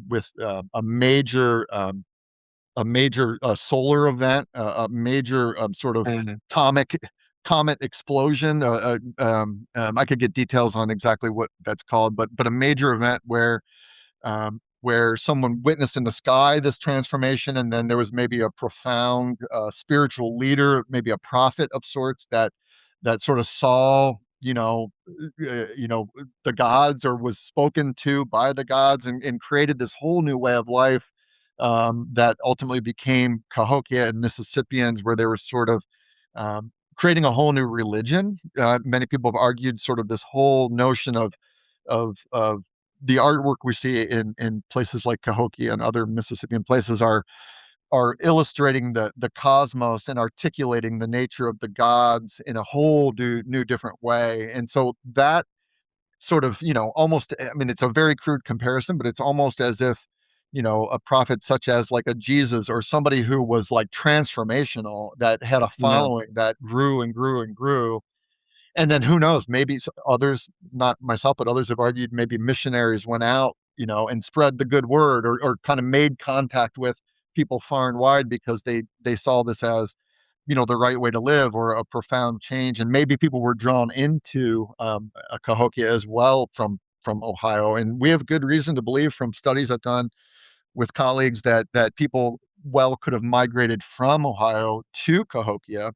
major solar event, a major sort of mm, comic comet explosion. I could get details on exactly what that's called, but a major event where someone witnessed in the sky this transformation, and then there was maybe a profound spiritual leader, maybe a prophet of sorts that sort of saw, the gods, or was spoken to by the gods, and created this whole new way of life that ultimately became Cahokia and Mississippians, where they were sort of creating a whole new religion. Many people have argued sort of this whole notion of the artwork we see in places like Cahokia and other Mississippian places are illustrating the cosmos and articulating the nature of the gods in a whole new different way. And so that sort of, almost, I mean, it's a very crude comparison, but it's almost as if, a prophet such as like a Jesus, or somebody who was like transformational, that had a yeah. following that grew and grew and grew. And then who knows, maybe others, not myself, but others have argued maybe missionaries went out, and spread the good word, or kind of made contact with people far and wide, because they saw this as, the right way to live, or a profound change. And maybe people were drawn into a Cahokia as well from Ohio. And we have good reason to believe, from studies I've done with colleagues, that people well could have migrated from Ohio to Cahokia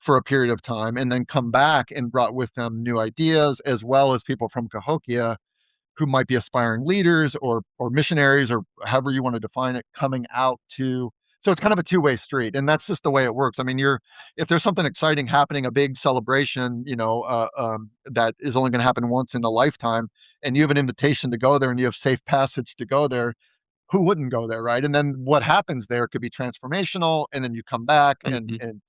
for a period of time, and then come back and brought with them new ideas, as well as people from Cahokia who might be aspiring leaders, or missionaries, or however you want to define it, coming out to. So it's kind of a two-way street, and that's just the way it works. I mean, if there's something exciting happening, a big celebration, that is only going to happen once in a lifetime, and you have an invitation to go there, and you have safe passage to go there, who wouldn't go there, right? And then what happens there could be transformational, and then you come back, and Mhm.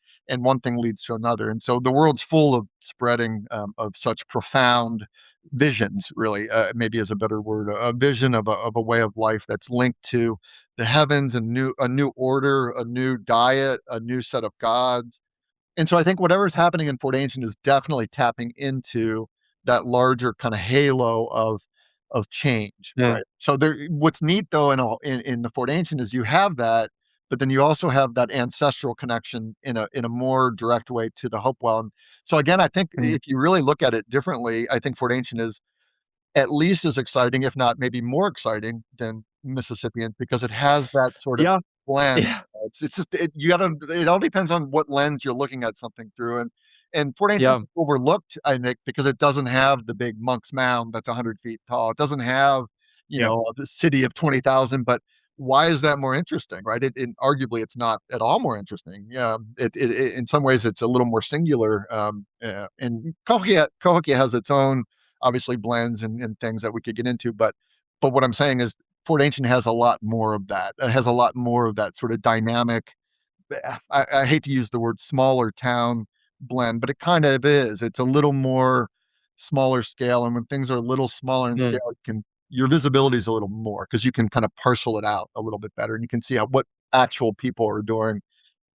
one thing leads to another. And so the world's full of spreading of such profound visions, really, maybe is a better word, a vision of a way of life that's linked to the heavens, and a new order, a new diet, a new set of gods. And so I think whatever's happening in Fort Ancient is definitely tapping into that larger kind of halo of change, Mm, right? So what's neat though in the Fort Ancient is you have that, but then you also have that ancestral connection in a more direct way to the Hopewell. And so again, I think mm. if you really look at it differently, I think Fort Ancient is at least as exciting, if not maybe more exciting than Mississippian, because it has that sort of Yeah, blend. yeah, It's just you gotta. It all depends on what lens you're looking at something through, and Fort Ancient yeah. is overlooked, I think, because it doesn't have the big Monk's Mound that's 100 feet tall. It doesn't have, Yeah. a city of 20,000. But why is that more interesting, right? Arguably it's not at all more interesting. Yeah, in some ways it's a little more singular. And Cahokia has its own, obviously, blends and things that we could get into. But what I'm saying is Fort Ancient has a lot more of that. It has a lot more of that sort of dynamic. I hate to use the word smaller town blend, but it kind of is. It's a little more smaller scale, and when things are a little smaller in Mm. scale, your visibility is a little more, because you can kind of parcel it out a little bit better, and you can see what actual people are doing.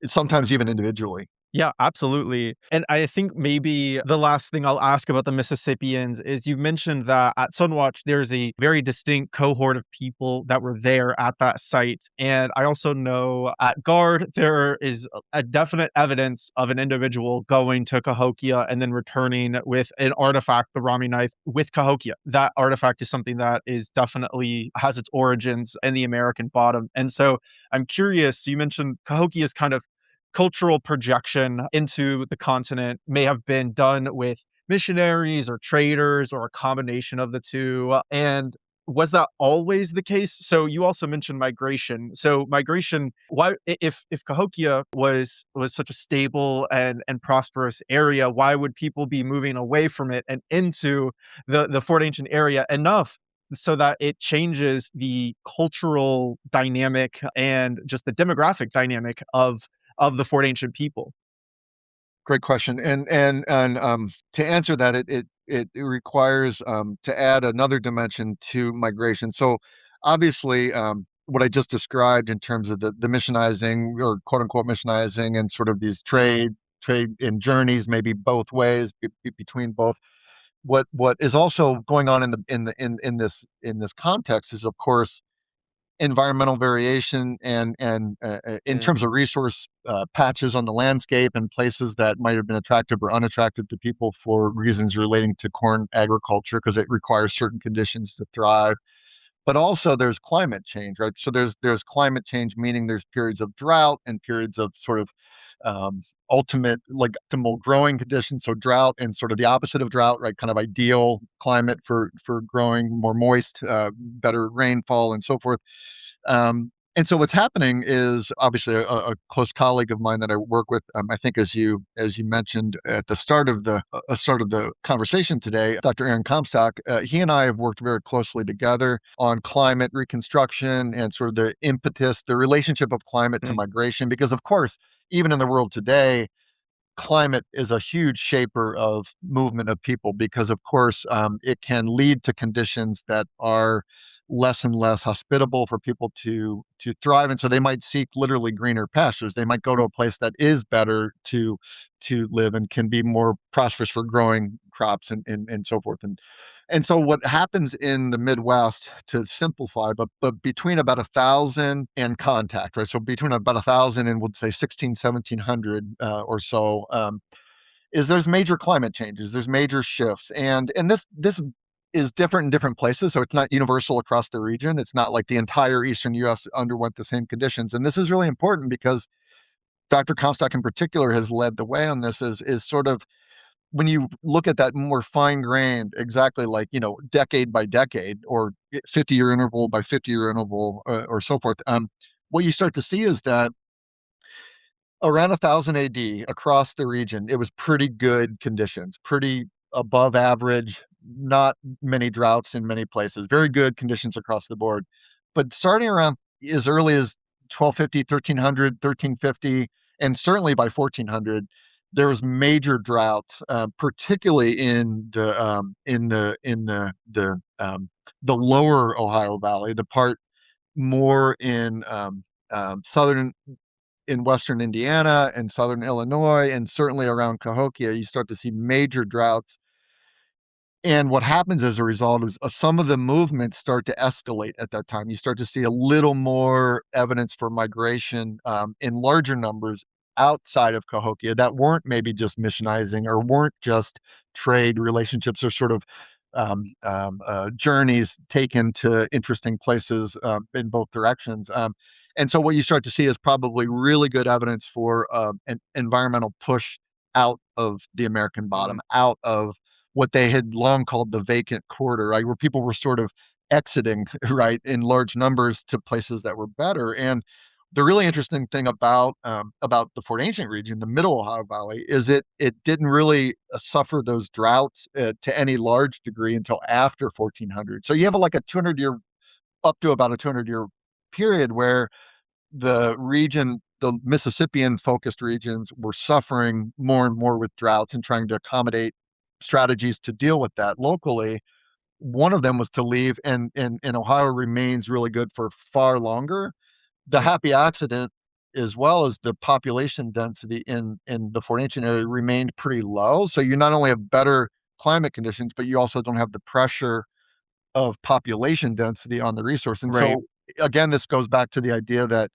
Sometimes even individually. Yeah, absolutely. And I think maybe the last thing I'll ask about the Mississippians is you mentioned that at Sunwatch, there's a very distinct cohort of people that were there at that site. And I also know at Guard, there is a definite evidence of an individual going to Cahokia and then returning with an artifact, the Rami knife, with Cahokia. That artifact is something that is definitely has its origins in the American bottom. And so I'm curious, you mentioned Cahokia is kind of cultural projection into the continent may have been done with missionaries or traders or a combination of the two. And was that always the case? So you also mentioned migration. So migration, why if Cahokia was such a stable and prosperous area, why would people be moving away from it and into the Fort Ancient area enough so that it changes the cultural dynamic and just the demographic dynamic of the Fort Ancient people? Great question. And to answer that, it requires to add another dimension to migration. So obviously, what I just described in terms of the missionizing or quote unquote missionizing and sort of these trade and journeys, maybe both ways between both. What is also going on in this context is, of course, environmental variation and in Mm, terms of resource patches on the landscape and places that might have been attractive or unattractive to people for reasons relating to corn agriculture because it requires certain conditions to thrive. But also there's climate change, right? So there's climate change, meaning there's periods of drought and periods of sort of optimal growing conditions. So drought and sort of the opposite of drought, right? Kind of ideal climate for growing, more moist, better rainfall, and so forth. And so what's happening is obviously a close colleague of mine that I work with. I think as you mentioned at the start of the conversation today, Dr. Aaron Comstock, he and I have worked very closely together on climate reconstruction and sort of the impetus, the relationship of climate to mm, migration. Because of course, even in the world today, climate is a huge shaper of movement of people because of course it can lead to conditions that are less and less hospitable for people to thrive, and so they might seek literally greener pastures. They might go to a place that is better to live and can be more prosperous for growing crops and so forth. And so what happens in the Midwest, to simplify, but between about 1,000 and contact, right? So between about 1,000 and we'll say 1700 or so, is there's major climate changes, there's major shifts, and this is different in different places. So it's not universal across the region. It's not like the entire eastern U.S. underwent the same conditions. And this is really important because Dr. Comstock in particular has led the way on this. Is sort of when you look at that more fine grained, exactly like, decade by decade or 50-year interval by 50-year interval or so forth, what you start to see is that around 1000 AD across the region, it was pretty good conditions, pretty above average, not many droughts in many places, very good conditions across the board. But starting around as early as 1250, 1300, 1350, and certainly by 1400, there was major droughts, particularly in the lower Ohio Valley, the part more in southern in western Indiana and southern Illinois, and certainly around Cahokia. You start to see major droughts. And what happens as a result is some of the movements start to escalate at that time. You start to see a little more evidence for migration in larger numbers outside of Cahokia that weren't maybe just missionizing or weren't just trade relationships or sort of journeys taken to interesting places in both directions. And so what you start to see is probably really good evidence for an environmental push out of the American mm, bottom, out of what they had long called the vacant quarter, right, where people were sort of exiting, right, in large numbers to places that were better. And the really interesting thing about the Fort Ancient region, the Middle Ohio Valley, is it didn't really suffer those droughts to any large degree until after 1400. So you have like a 200-year up to about a 200-year period where the region, the Mississippian focused regions, were suffering more and more with droughts and trying to accommodate strategies to deal with that locally. One of them was to leave, and Ohio remains really good for far longer. The mm. happy accident, as well as the population density in the Fort Ancient area, remained pretty low. So you not only have better climate conditions, but you also don't have the pressure of population density on the resource. And Right. so again, this goes back to the idea that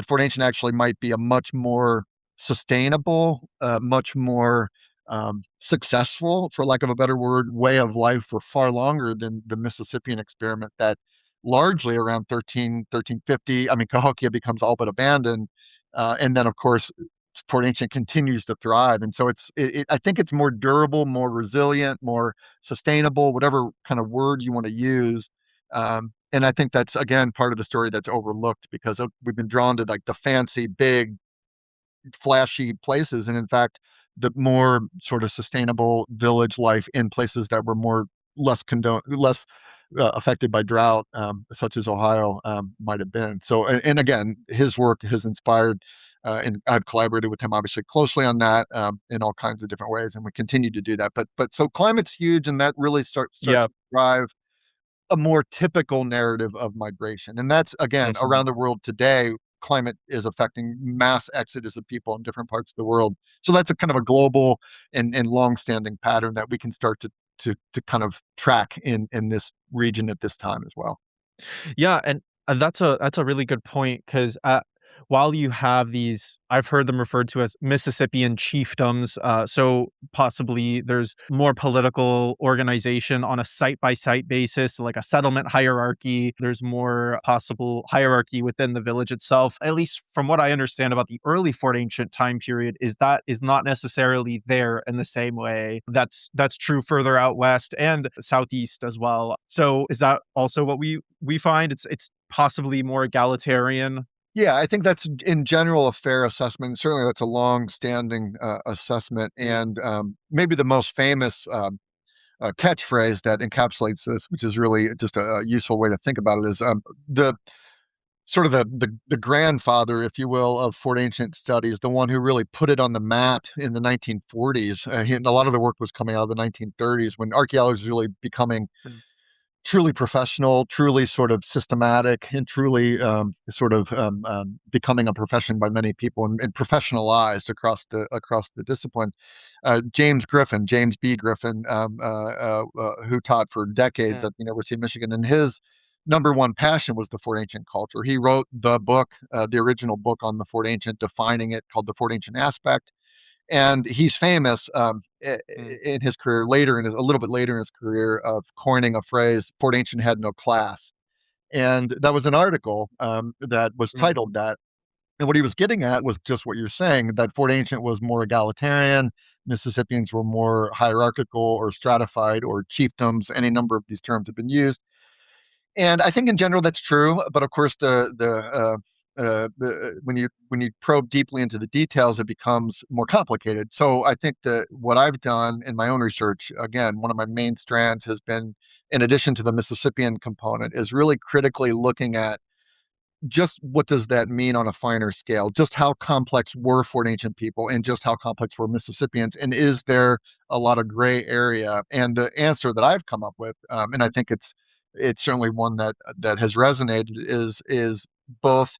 Fort Ancient actually might be a much more sustainable, much more successful, for lack of a better word, way of life for far longer than the Mississippian experiment that largely around 1350, I mean, Cahokia becomes all but abandoned. And then, of course, Fort Ancient continues to thrive. And so I think it's more durable, more resilient, more sustainable, whatever kind of word you want to use. And I think that's again part of the story that's overlooked because we've been drawn to like the fancy, big, flashy places, and in fact, the more sort of sustainable village life in places that were less affected by drought, such as Ohio might have been. So, and again, his work has inspired and I've collaborated with him obviously closely on that in all kinds of different ways, and we continue to do that. But so climate's huge, and that really starts Yeah. to drive a more typical narrative of migration. And that's, again, Mhm. around the world today, climate is affecting mass exodus of people in different parts of the world. So that's a kind of a global and long-standing pattern that we can start to kind of track in this region at this time as well. Yeah, and that's a really good point because while you have these, I've heard them referred to as Mississippian chiefdoms. So possibly there's more political organization on a site by site basis, like a settlement hierarchy. There's more possible hierarchy within the village itself. At least from what I understand about the early Fort Ancient time period, is not necessarily there in the same way. That's true further out west and southeast as well. So is that also what we find? It's possibly more egalitarian. Yeah, I think that's in general a fair assessment. Certainly, that's a long-standing assessment, Mm, and maybe the most famous catchphrase that encapsulates this, which is really just a useful way to think about it, is the sort of the grandfather, if you will, of Fort Ancient studies, the one who really put it on the map in the 1940s. And a lot of the work was coming out of the 1930s when archaeology was really becoming mm, truly professional, truly sort of systematic, and truly becoming a profession by many people and professionalized across the discipline. James B. Griffin, who taught for decades mm, at the University of Michigan, and his number one passion was the Fort Ancient culture. He wrote the book, the original book on the Fort Ancient, defining it, called The Fort Ancient Aspect. And he's famous mm, in his career, a little bit later in his career, of coining a phrase, Fort Ancient had no class. And that was an article that was mm, titled that. And what he was getting at was just what you're saying, that Fort Ancient was more egalitarian. Mississippians were more hierarchical or stratified or chiefdoms. Any number of these terms have been used. And I think in general that's true, but of course when you probe deeply into the details, it becomes more complicated. So I think that what I've done in my own research, again, one of my main strands has been, in addition to the Mississippian component, is really critically looking at just what does that mean on a finer scale? Just how complex were Fort Ancient people, and just how complex were Mississippians? And is there a lot of gray area? And the answer that I've come up with, and I think it's certainly one that has resonated, is both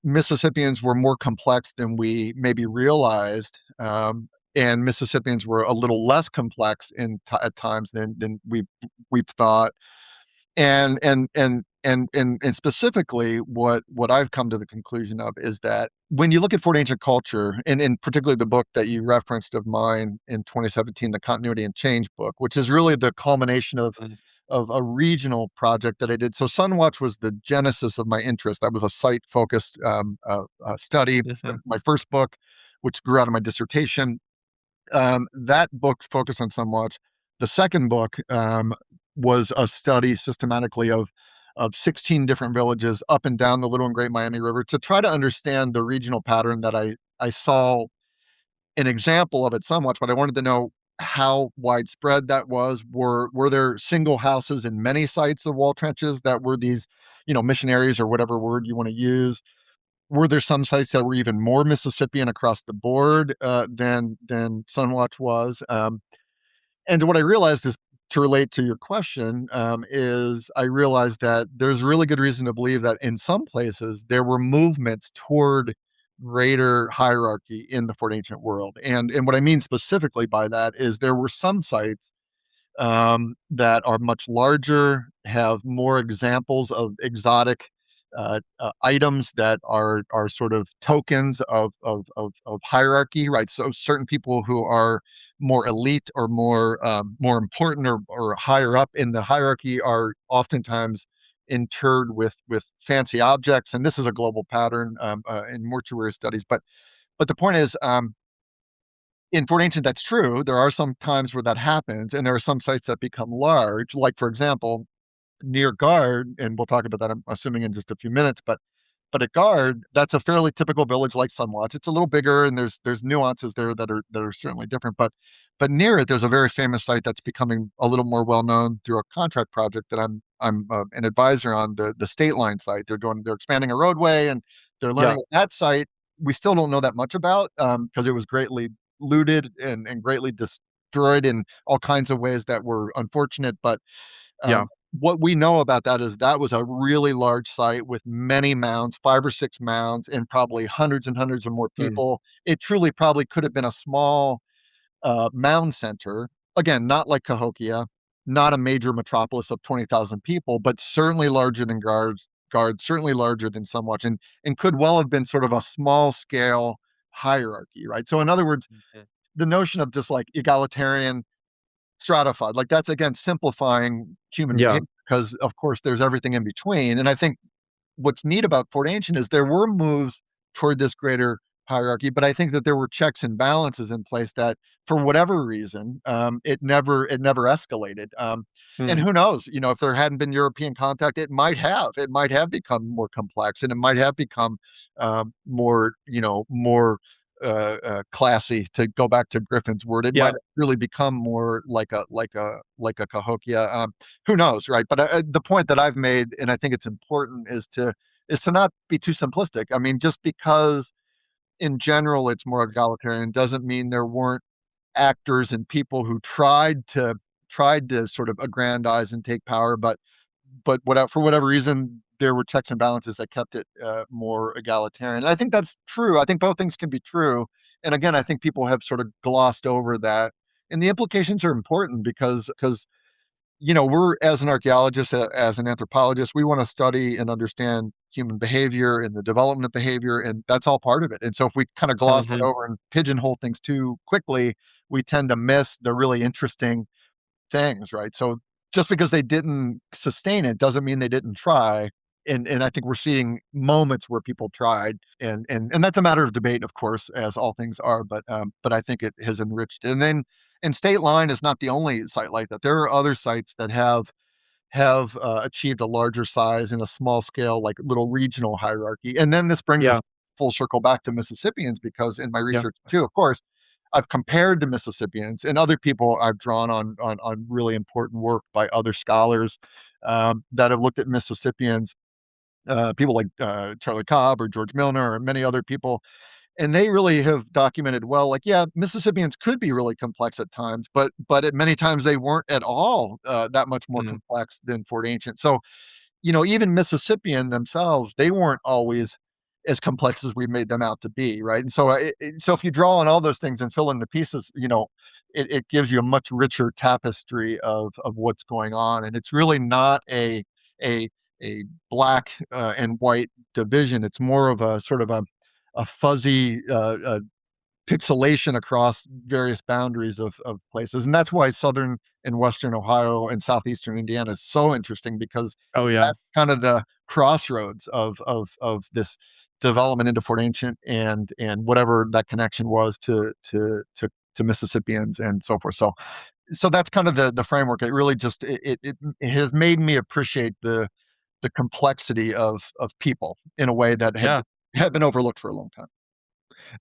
Mississippians were more complex than we maybe realized, and Mississippians were a little less complex at times than we've thought. And specifically, what I've come to the conclusion of is that when you look at Fort Ancient culture, and particularly the book that you referenced of mine in 2017, the Continuity and Change book, which is really the culmination mm, of a regional project that I did. So Sunwatch was the genesis of my interest. That was a site-focused study. mhm, My first book, which grew out of my dissertation, that book focused on Sunwatch. The second book was a study systematically of 16 different villages up and down the Little and Great Miami River to try to understand the regional pattern that I saw an example of it somewhat, but I wanted to know how widespread that was. Were there single houses in many sites of wall trenches that were these, missionaries, or whatever word you want to use? Were there some sites that were even more Mississippian across the board than Sunwatch was? And what I realized is, to relate to your question, is I realized that there's really good reason to believe that in some places there were movements toward greater hierarchy in the Fort Ancient world. And what I mean specifically by that is there were some sites that are much larger, have more examples of exotic items that are sort of tokens of hierarchy, right? So certain people who are more elite or more important, or higher up in the hierarchy, are oftentimes interred with fancy objects, and this is a global pattern in mortuary studies. But the point is, in Fort Ancient, that's true. There are some times where that happens, and there are some sites that become large, like, for example, near Guard, and we'll talk about that, I'm assuming, in just a few minutes. But at Guard, that's a fairly typical village like Sunwatch. It's a little bigger, and there's nuances there that are certainly different. But near it, there's a very famous site that's becoming a little more well known through a contract project that I'm an advisor on, the State Line site. They're expanding a roadway, and they're yeah, learning at that site. we still don't know that much about, because it was greatly looted and greatly destroyed in all kinds of ways that were unfortunate. But Yeah. um, what we know about that is that was a really large site with many mounds, 5 or 6 mounds, and probably hundreds and hundreds of more Mm. people. It truly probably could have been a small mound center. Again, not like Cahokia, not a major metropolis of 20,000 people, but certainly larger than guards, certainly larger than Sunwatch, and could well have been sort of a small scale hierarchy, right? So, in other words, Mhm. the notion of just like egalitarian stratified, like that's again simplifying human Yeah. behavior because, of course, there's everything in between. And I think what's neat about Fort Ancient is there were moves toward this greater hierarchy, but I think that there were checks and balances in place that, for whatever reason, it never escalated. And Mm. who knows? If there hadn't been European contact, it might have become more complex, and it might have become more classy. To go back to Griffin's word, it might Yeah. have really become more like a Cahokia. Who knows, right? But the point that I've made, and I think it's important, is to not be too simplistic. I mean, just because in general it's more egalitarian doesn't mean there weren't actors and people who tried to sort of aggrandize and take power, but for whatever reason there were checks and balances that kept it more egalitarian. And I think that's true. I think both things can be true. And again, I think people have sort of glossed over that. And the implications are important because we're, as an archaeologist, as an anthropologist, we want to study and understand human behavior and the development of behavior, and that's all part of it. And so if we kind of gloss that Mhm. over and pigeonhole things too quickly, we tend to miss the really interesting things, right? So just because they didn't sustain it doesn't mean they didn't try. And I think we're seeing moments where people tried, and that's a matter of debate, of course, as all things are. But I think it has enriched. And State Line is not the only site like that. There are other sites that have achieved a larger size in a small scale, like little regional hierarchy. And then this brings us Yeah. full circle back to Mississippians, because in my Yeah. research too, of course, I've compared to Mississippians and other people. I've drawn on really important work by other scholars that have looked at Mississippians, people like Charlie Cobb or George Milner or many other people, and they really have documented well, like, yeah, Mississippians could be really complex at times, but at many times they weren't at all that much more Mm. complex than Fort Ancient. So even Mississippian themselves, they weren't always as complex as we made them out to be, right? And so, so if you draw on all those things and fill in the pieces, it gives you a much richer tapestry of what's going on, and it's really not a a black and white division. It's more of a sort of a fuzzy pixelation across various boundaries of places. And that's why southern and western Ohio and southeastern Indiana is so interesting, because Oh, yeah. that's kind of the crossroads of this development into Fort Ancient and whatever that connection was to Mississippians and so forth. So that's kind of the framework. It really just it has made me appreciate the complexity of people in a way that had Yeah. had been overlooked for a long time.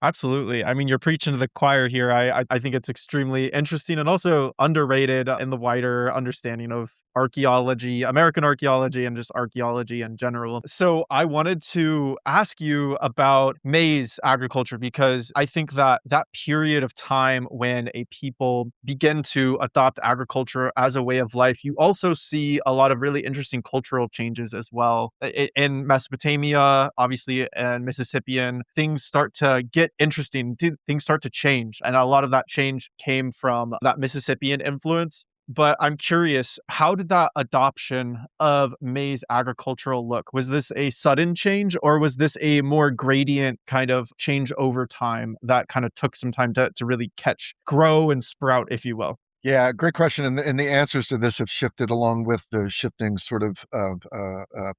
Absolutely. I mean, you're preaching to the choir here. I think it's extremely interesting and also underrated in the wider understanding of archaeology, American archaeology, and just archaeology in general. So I wanted to ask you about maize agriculture because I think that that period of time when a people begin to adopt agriculture as a way of life, you also see a lot of really interesting cultural changes as well. In Mesopotamia, obviously, and Mississippian, things start to get interesting. Things start to change. And a lot of that change came from that Mississippian influence. But I'm curious, how did that adoption of maize agricultural look? Was this a sudden change or was this a more gradient kind of change over time that kind of took some time to really grow and sprout, if you will? Yeah, great question, and the answers to this have shifted along with the shifting sort of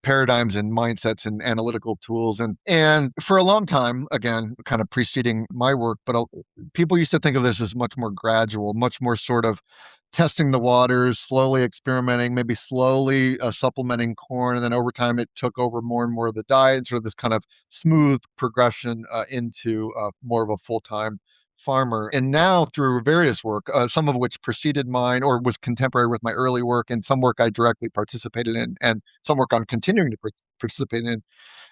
paradigms and mindsets and analytical tools, and for a long time, again, kind of preceding my work, but people used to think of this as much more gradual, much more sort of testing the waters, slowly experimenting, maybe slowly supplementing corn, and then over time it took over more and more of the diet, sort of this kind of smooth progression into more of a full time farmer. And now through various work, some of which preceded mine or was contemporary with my early work, and some work I directly participated in, and some work I'm continuing to participate in,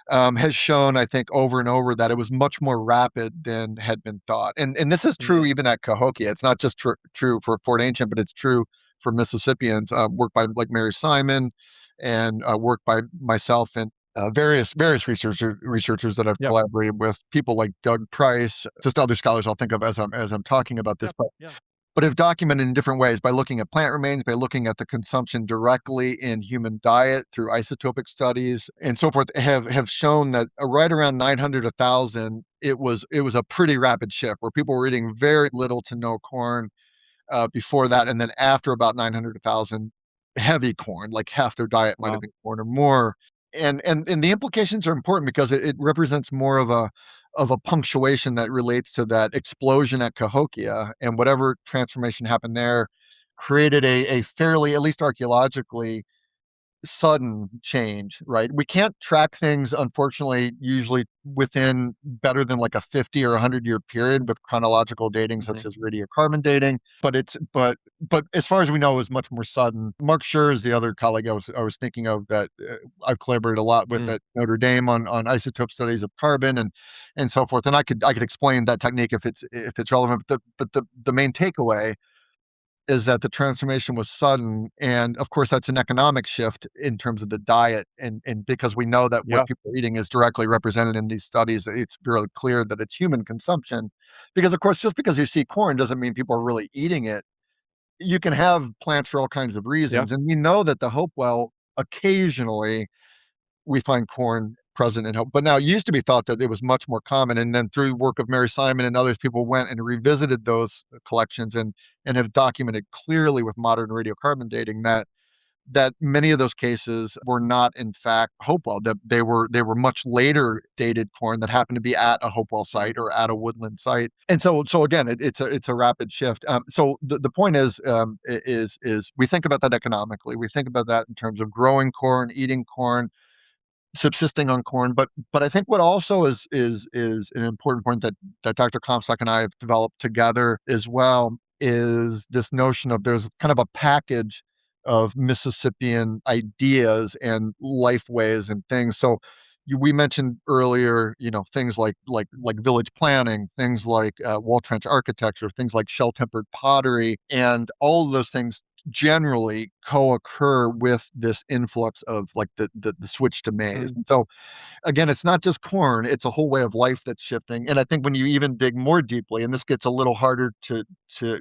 has shown, I think, over and over that it was much more rapid than had been thought. And this is true Mm. even at Cahokia. It's not just true for Fort Ancient, but it's true for Mississippians. Work by like Mary Simon, and work by myself and various researchers that I've Yep. collaborated with, people like Doug Price, just other scholars I'll think of as I'm talking about this. Yep. Yeah. But have documented in different ways by looking at plant remains, by looking at the consumption directly in human diet through isotopic studies and so forth, have shown that right around 900 1,000, it was a pretty rapid shift where people were eating very little to no corn before that, and then after about 900 1,000, heavy corn, like half their diet might have Wow. been corn or more. And the implications are important because it represents more of a punctuation that relates to that explosion at Cahokia, and whatever transformation happened there created a fairly, at least archaeologically, sudden change, right? We can't track things, unfortunately, usually within better than like a 50 or 100-year period with chronological dating, Hmm. such as radiocarbon dating. But as far as we know, it was much more sudden. Mark Scher is the other colleague I was thinking of that I've collaborated a lot with Mm. at Notre Dame on isotope studies of carbon and so forth. And I could explain that technique if it's relevant. But the main takeaway is that the transformation was sudden, and of course that's an economic shift in terms of the diet, and because we know that what Yeah. people are eating is directly represented in these studies, it's really clear that it's human consumption. Because of course, just because you see corn doesn't mean people are really eating it. You can have plants for all kinds of Yeah. reasons, and we know that the Hopewell occasionally we find corn present in Hope. But now it used to be thought that it was much more common. And then through work of Mary Simon and others, people went and revisited those collections and have documented clearly with modern radiocarbon dating that many of those cases were not in fact Hopewell, that they were much later dated corn that happened to be at a Hopewell Mm. site or at a woodland site. And so again, it's a rapid shift. So the point is we think about that economically. We think about that in terms of growing corn, eating corn, subsisting on corn. But I think what also is an important point that Dr. Comstock and I have developed together as well is this notion of there's kind of a package of Mississippian ideas and life ways and things. So we mentioned earlier, things like village planning, things like wall trench architecture, things like shell tempered pottery, and all of those things generally co-occur with this influx of like the switch to maize. Mm. And so again, it's not just corn, it's a whole way of life that's shifting. And I think when you even dig more deeply, and this gets a little harder to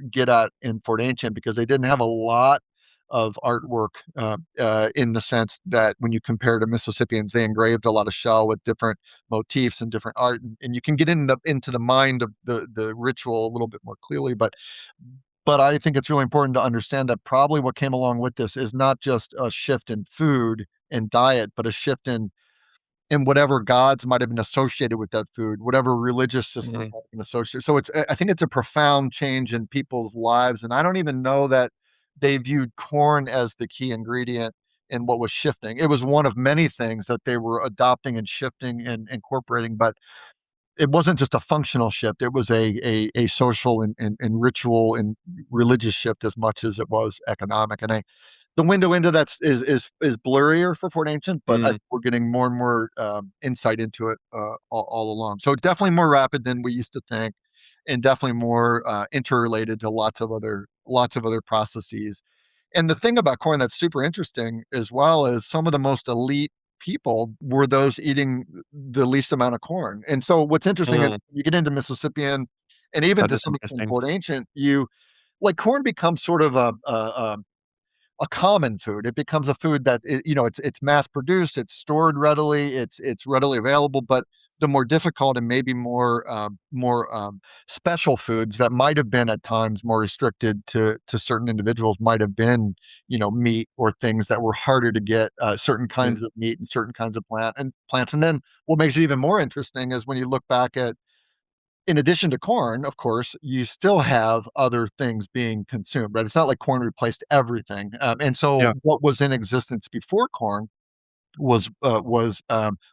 get at in Fort Ancient because they didn't have a lot of artwork in the sense that when you compare to Mississippians, they engraved a lot of shell with different motifs and different art, and you can get into the mind of the ritual a little bit more clearly. But I think it's really important to understand that probably what came along with this is not just a shift in food and diet, but a shift in whatever gods might have been associated with that food, whatever religious systems Mhm. might have been associated. So I think it's a profound change in people's lives, and I don't even know that they viewed corn as the key ingredient in what was shifting. It was one of many things that they were adopting and shifting and incorporating, but it wasn't just a functional shift. It was a social and ritual and religious shift as much as it was economic. And the window into that is blurrier for Fort Ancient, but I Mm. think we're getting more and more insight into it all along. So definitely more rapid than we used to think, and definitely more interrelated to lots of other processes. And the thing about corn that's super interesting as well is some of the most elite people were those eating the least amount of corn. And so what's interesting is Mm. you get into Mississippian and even That to is some extent interesting. Fort Ancient, you like corn becomes sort of a common food. It becomes a food that it's mass produced, it's stored readily, it's readily available. But the more difficult and maybe more special foods that might have been at times more restricted to certain individuals might have been meat or things that were harder to get, certain Mm. kinds of meat and certain kinds of plants. And then what makes it even more interesting is when you look back at, in addition to corn, of course, you still have other things being consumed, right? It's not like corn replaced everything. And so Yeah. what was in existence before corn was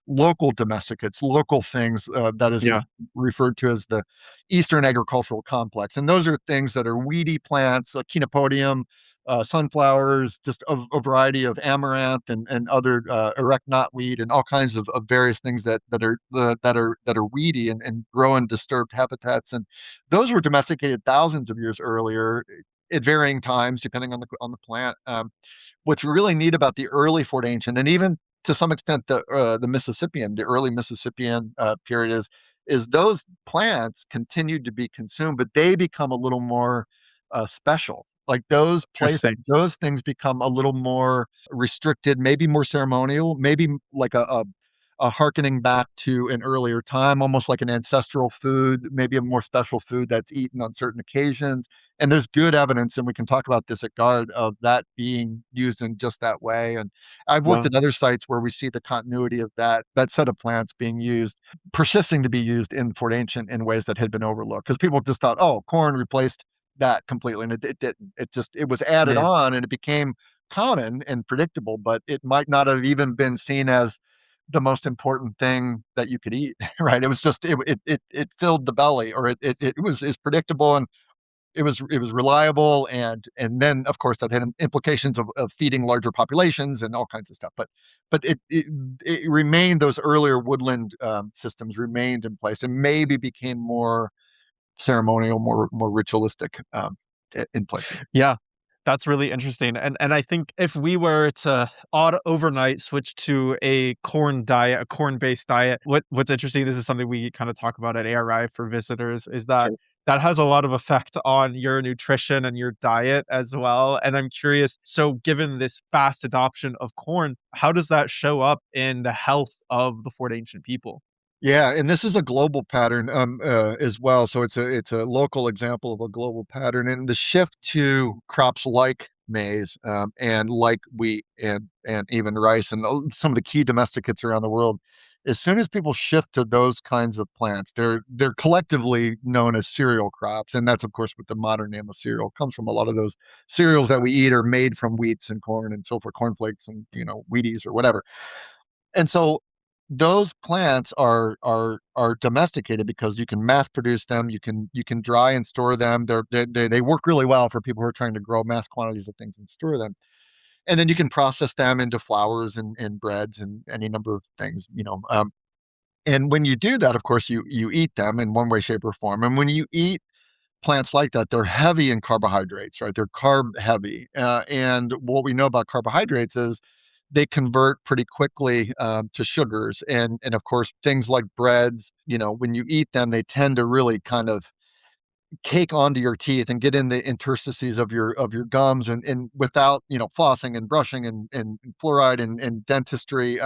local domesticates, local things that is Yeah. referred to as the Eastern Agricultural Complex, and those are things that are weedy plants, like chenopodium, sunflowers, just a variety of amaranth and other erect knotweed, and all kinds of various things that are weedy and grow in disturbed habitats, and those were domesticated thousands of years earlier at varying times depending on the plant. What's really neat about the early Fort Ancient, and even to some extent the early Mississippian period is those plants continued to be consumed, but they become a little more special. Like Interesting. those things become a little more restricted, maybe more ceremonial, maybe like a hearkening back to an earlier time, almost like an ancestral food, maybe a more special food that's eaten on certain occasions. And there's good evidence, and we can talk about this at Guard, of that being used in just that way. And I've worked Wow. at other sites where we see the continuity of that set of plants being used, persisting to be used in Fort Ancient in ways that had been overlooked because people just thought, oh, corn replaced that completely, and it didn't. It was added Yeah. on, and it became common and predictable, but it might not have even been seen as the most important thing that you could eat, right? It was just it filled the belly, or it was is predictable, and it was reliable, and then of course that had implications of feeding larger populations and all kinds of stuff. But it remained, those earlier woodland systems remained in place and maybe became more ceremonial, more ritualistic in places. Yeah. That's really interesting, and I think if we were to overnight switch to a corn diet, a corn-based diet, what's interesting, this is something we kinda talk about at ARI for visitors, is that Sure. that has a lot of effect on your nutrition and your diet as well, and I'm curious, so given this fast adoption of corn, how does that show up in the health of the Fort Ancient people? Yeah, and this is a global pattern, as well. So it's a local example of a global pattern, and the shift to crops like maize, and like wheat and even rice, and some of the key domesticates around the world. As soon as people shift to those kinds of plants, they're collectively known as cereal crops, and that's of course what the modern name of cereal comes from. A lot of those cereals that we eat are made from wheats and corn and so forth, cornflakes and Wheaties or whatever. And so those plants are domesticated because you can mass produce them, you can dry and store them. They work really well for people who are trying to grow mass quantities of things and store them. And then you can process them into flours and breads and any number of things. And when you do that, of course, you eat them in one way, shape, or form. And when you eat plants like that, they're heavy in carbohydrates, right? They're carb heavy. And what we know about carbohydrates is they convert pretty quickly to sugars. And of course, things like breads, when you eat them, they tend to really kind of cake onto your teeth and get in the interstices of your gums, and without flossing and brushing and fluoride and dentistry.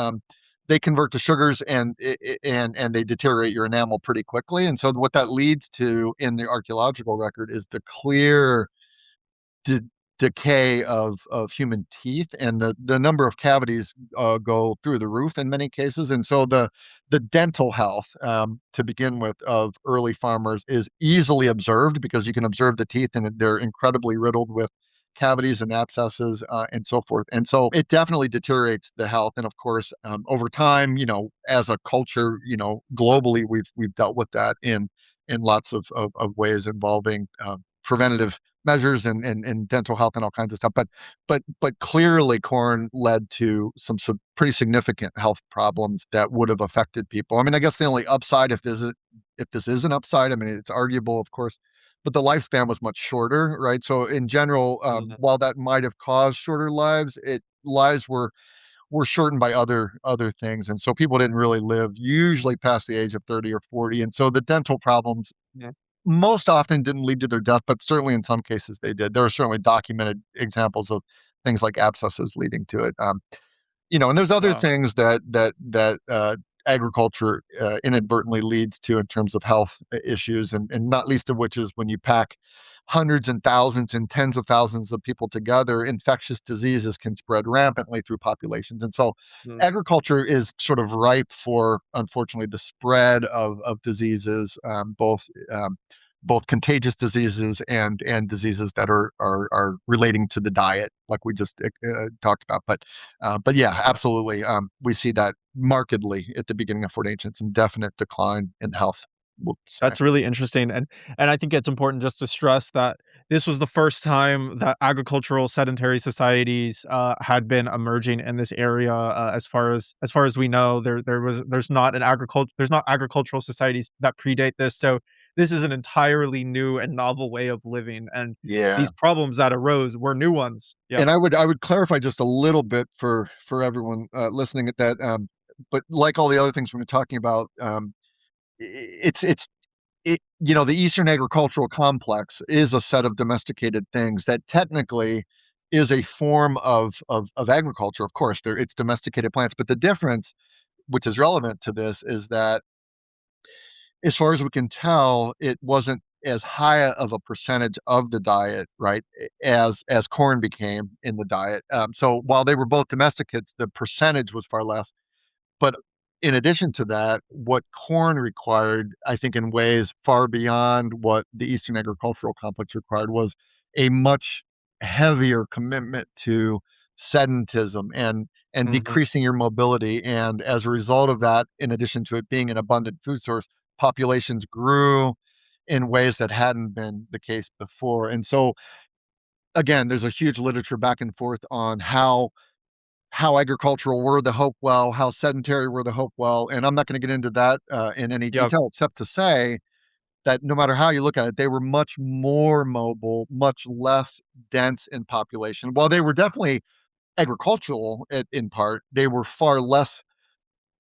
They convert to sugars, and they deteriorate your enamel pretty quickly. And so what that leads to in the archaeological record is the clear de- decay of human teeth, and the number of cavities go through the roof in many cases. And so the dental health, to begin with, of early farmers is easily observed because you can observe the teeth, and they're incredibly riddled with cavities and abscesses, and so forth. And so it definitely deteriorates the health. And of course, over time, as a culture, globally, we've dealt with that in lots of ways involving preventative measures and dental health and all kinds of stuff. But clearly, corn led to some pretty significant health problems that would have affected people. I mean, I guess the only upside, if this is an upside, I mean, it's arguable, of course, but the lifespan was much shorter, right? So in general, Mhm. while that might have caused shorter lives, lives were shortened by other things, and so people didn't really live usually past the age of 30 or 40, and so the dental problems Yeah. most often didn't lead to their death, but certainly in some cases they did. There are certainly documented examples of things like abscesses leading to it. And there's other Wow. things that agriculture inadvertently leads to in terms of health issues, and not least of which is when you pack hundreds and thousands and tens of thousands of people together, infectious diseases can spread rampantly through populations. And so Mm. agriculture is sort of ripe for, unfortunately, the spread of diseases, both both contagious diseases and diseases that are relating to the diet, like we just talked about. But yeah, absolutely, we see that markedly at the beginning of Fort Ancient, some definite decline in health, we'll say. That's really interesting, and I think it's important just to stress that this was the first time that agricultural sedentary societies, had been emerging in this area, as far as we know, there's not agricultural societies that predate this, so this is an entirely new and novel way of living, and Yeah. these problems that arose were new ones. Yep, And I would clarify just a little bit for everyone listening at that. But like all the other things we've been talking about, it's the Eastern agricultural complex is a set of domesticated things that technically is a form of agriculture. Of course, it's domesticated plants, but the difference, which is relevant to this, is that as far as we can tell, it wasn't as high of a percentage of the diet, right, as corn became in the diet. So while they were both domesticates, the percentage was far less. But in addition to that, what corn required, I think, in ways far beyond what the Eastern agricultural complex required, was a much heavier commitment to sedentism and mhm. decreasing your mobility. And as a result of that, in addition to it being an abundant food source, populations grew in ways that hadn't been the case before. And so, again, there's a huge literature back and forth on how agricultural were the Hopewell, how sedentary were the Hopewell, and I'm not going to get into that in any Yep, detail, except to say that no matter how you look at it, they were much more mobile, much less dense in population. While they were definitely agricultural in part, they were far less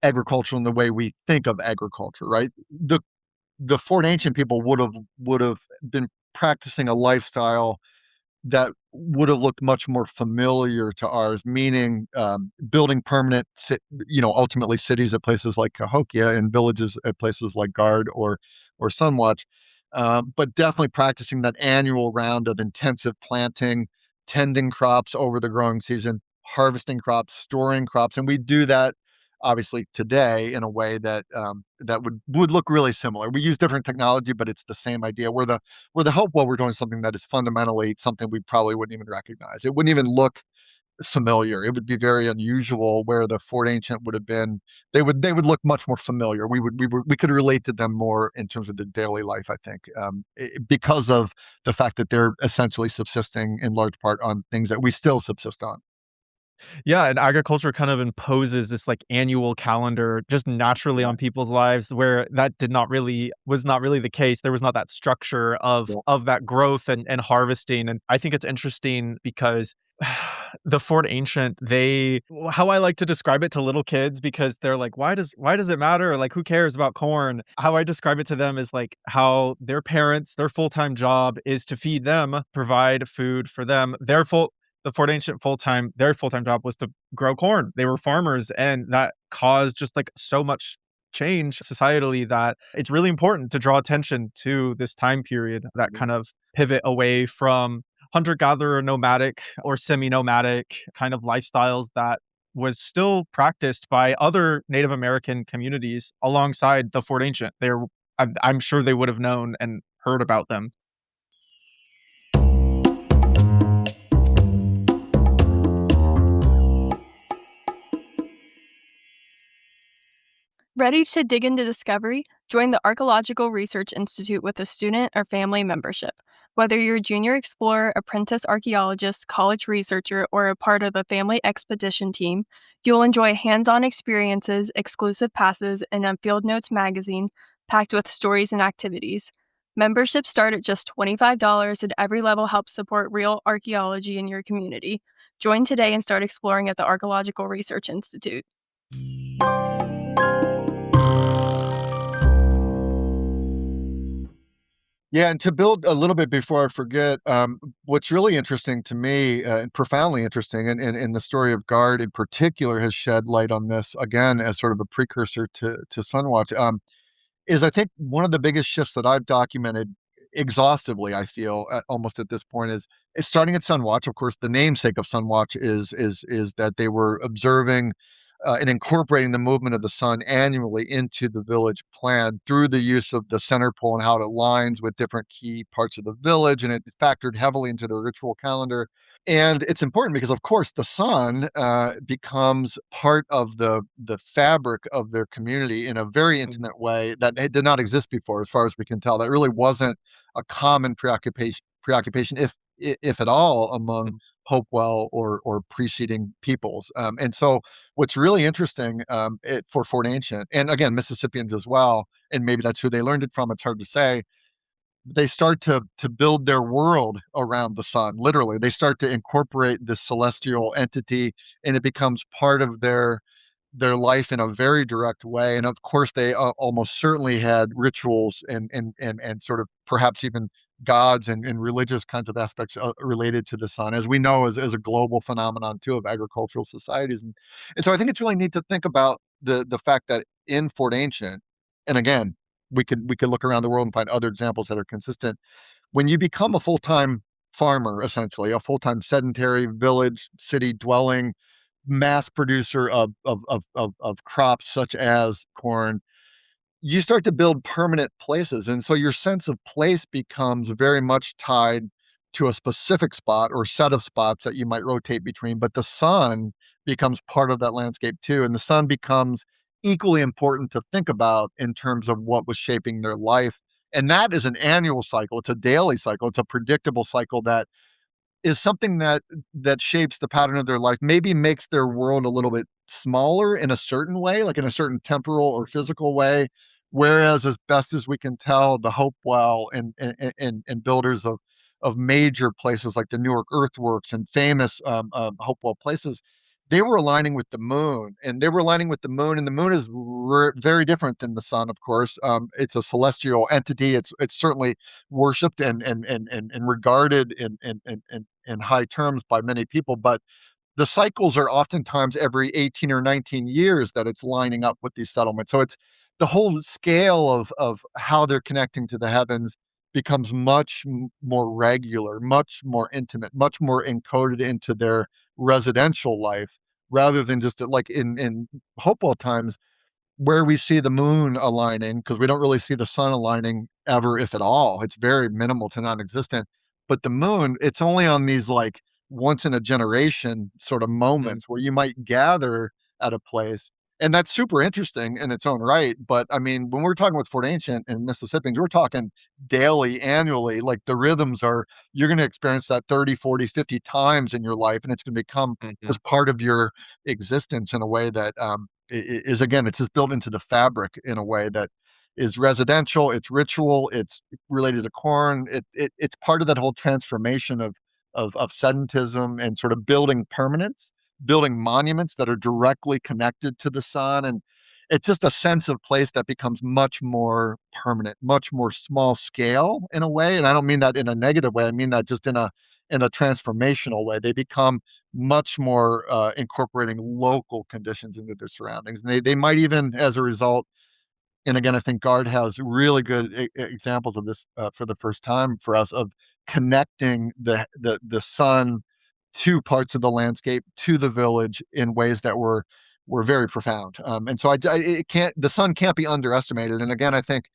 agricultural in the way we think of agriculture. Right? The Fort Ancient people would have been practicing a lifestyle that would have looked much more familiar to ours, meaning building permanent, ultimately cities at places like Cahokia and villages at places like Guard or Sunwatch, but definitely practicing that annual round of intensive planting, tending crops over the growing season, harvesting crops, storing crops, and we do that obviously today in a way that would look really similar. We use different technology, but it's the same idea. Where the Hopewell, we're doing something that is fundamentally something we probably wouldn't even recognize. It wouldn't even look familiar. It would be very unusual. Where the Fort Ancient would have been, they would look much more familiar. We could relate to them more in terms of their daily life. I think because of the fact that they're essentially subsisting in large part on things that we still subsist on. yeah, and agriculture kind of imposes this, like, annual calendar just naturally Yeah, on people's lives where that did not really was not really the case. There was not that structure of yeah, that growth and harvesting, and I think it's interesting because the Fort Ancient, how I like to describe it to little kids because they're like, "Why does it matter? Like, who cares about corn?" How I describe it to them is, like, how their parents, their full-time job is to feed them, provide food for them. The Fort Ancient their full-time job was to grow corn. They were farmers, and that caused just, like, so much change societally that it's really important to draw attention to this time period, that yeah. kind of pivot away from hunter-gatherer, nomadic or semi-nomadic kind of lifestyles that was still practiced by other Native American communities alongside the Fort Ancient. I'm sure they would have known and heard about them. Ready to dig into discovery? Join the Archaeological Research Institute with a student or family membership. Whether you're a junior explorer, apprentice archaeologist, college researcher, or a part of the family expedition team, you'll enjoy hands on experiences, exclusive passes, and a Field Notes magazine packed with stories and activities. Memberships start at just $25, and every level helps support real archaeology in your community. Join today and start exploring at the Archaeological Research Institute. Yeah, and to build a little bit before I forget, what's really interesting to me, and profoundly interesting, and the story of Guard in particular has shed light on this again as sort of a precursor to Sunwatch, is I think one of the biggest shifts that I've documented exhaustively, I feel, almost at this point, is it's starting at Sunwatch. Of course, the namesake of Sunwatch is that they were observing and incorporating the movement of the sun annually into the village plan through the use of the center pole and how it aligns with different key parts of the village. And it factored heavily into their ritual calendar. And it's important because, of course, the sun becomes part of the fabric of their community in a very intimate way that it did not exist before, as far as we can tell. That really wasn't a common preoccupation, if at all, among Hopewell or preceding peoples. And so, what's really interesting for Fort Ancient, and again Mississippians as well, and maybe that's who they learned it from. It's hard to say. They start to build their world around the sun. Literally, they start to incorporate this celestial entity, and it becomes part of their life in a very direct way. And of course, they almost certainly had rituals and sort of perhaps even gods and religious kinds of aspects related to the sun, as we know, as a global phenomenon too of agricultural societies. And so I think it's really neat to think about the fact that in Fort Ancient, and again, we could look around the world and find other examples that are consistent. When you become a full-time farmer, essentially a full-time sedentary village city dwelling mass producer of crops such as corn, you start to build permanent places. And so your sense of place becomes very much tied to a specific spot or set of spots that you might rotate between. But the sun becomes part of that landscape too. And the sun becomes equally important to think about in terms of what was shaping their life. And that is an annual cycle. It's a daily cycle. It's a predictable cycle that is something that shapes the pattern of their life, maybe makes their world a little bit smaller in a certain way, like in a certain temporal or physical way. Whereas, as best as we can tell, the Hopewell and builders of major places like the Newark Earthworks and famous Hopewell places, they were aligning with the moon, and they were aligning with the moon, and the moon is very different than the sun. Of course, it's a celestial entity. It's certainly worshipped and regarded in high terms by many people, but the cycles are oftentimes every 18 or 19 years that it's lining up with these settlements. So it's the whole scale of how they're connecting to the heavens becomes much more regular, much more intimate, much more encoded into their residential life, rather than just like in Hopewell times, where we see the moon aligning, because we don't really see the sun aligning ever, if at all. It's very minimal to non-existent. But the moon, it's only on these like once in a generation sort of Mhm. moments where you might gather at a place. And that's super interesting in its own right. But I mean, when we're talking with Fort Ancient and Mississippians, we're talking daily, annually. Like the rhythms are, you're going to experience that 30, 40, 50 times in your life. And it's going to become Mhm. as part of your existence in a way that is, again, it's just built into the fabric in a way that is residential, it's ritual, it's related to corn. It's part of that whole transformation of sedentism and sort of building permanence, building monuments that are directly connected to the sun. And it's just a sense of place that becomes much more permanent, much more small scale in a way. And I don't mean that in a negative way. I mean that just in a transformational way. They become much more incorporating local conditions into their surroundings. And they might even, as a result, and again, I think Guard has really good examples of this for the first time for us, of connecting the sun to parts of the landscape, to the village in ways that were very profound. And so it can't, the sun can't be underestimated. And again, I think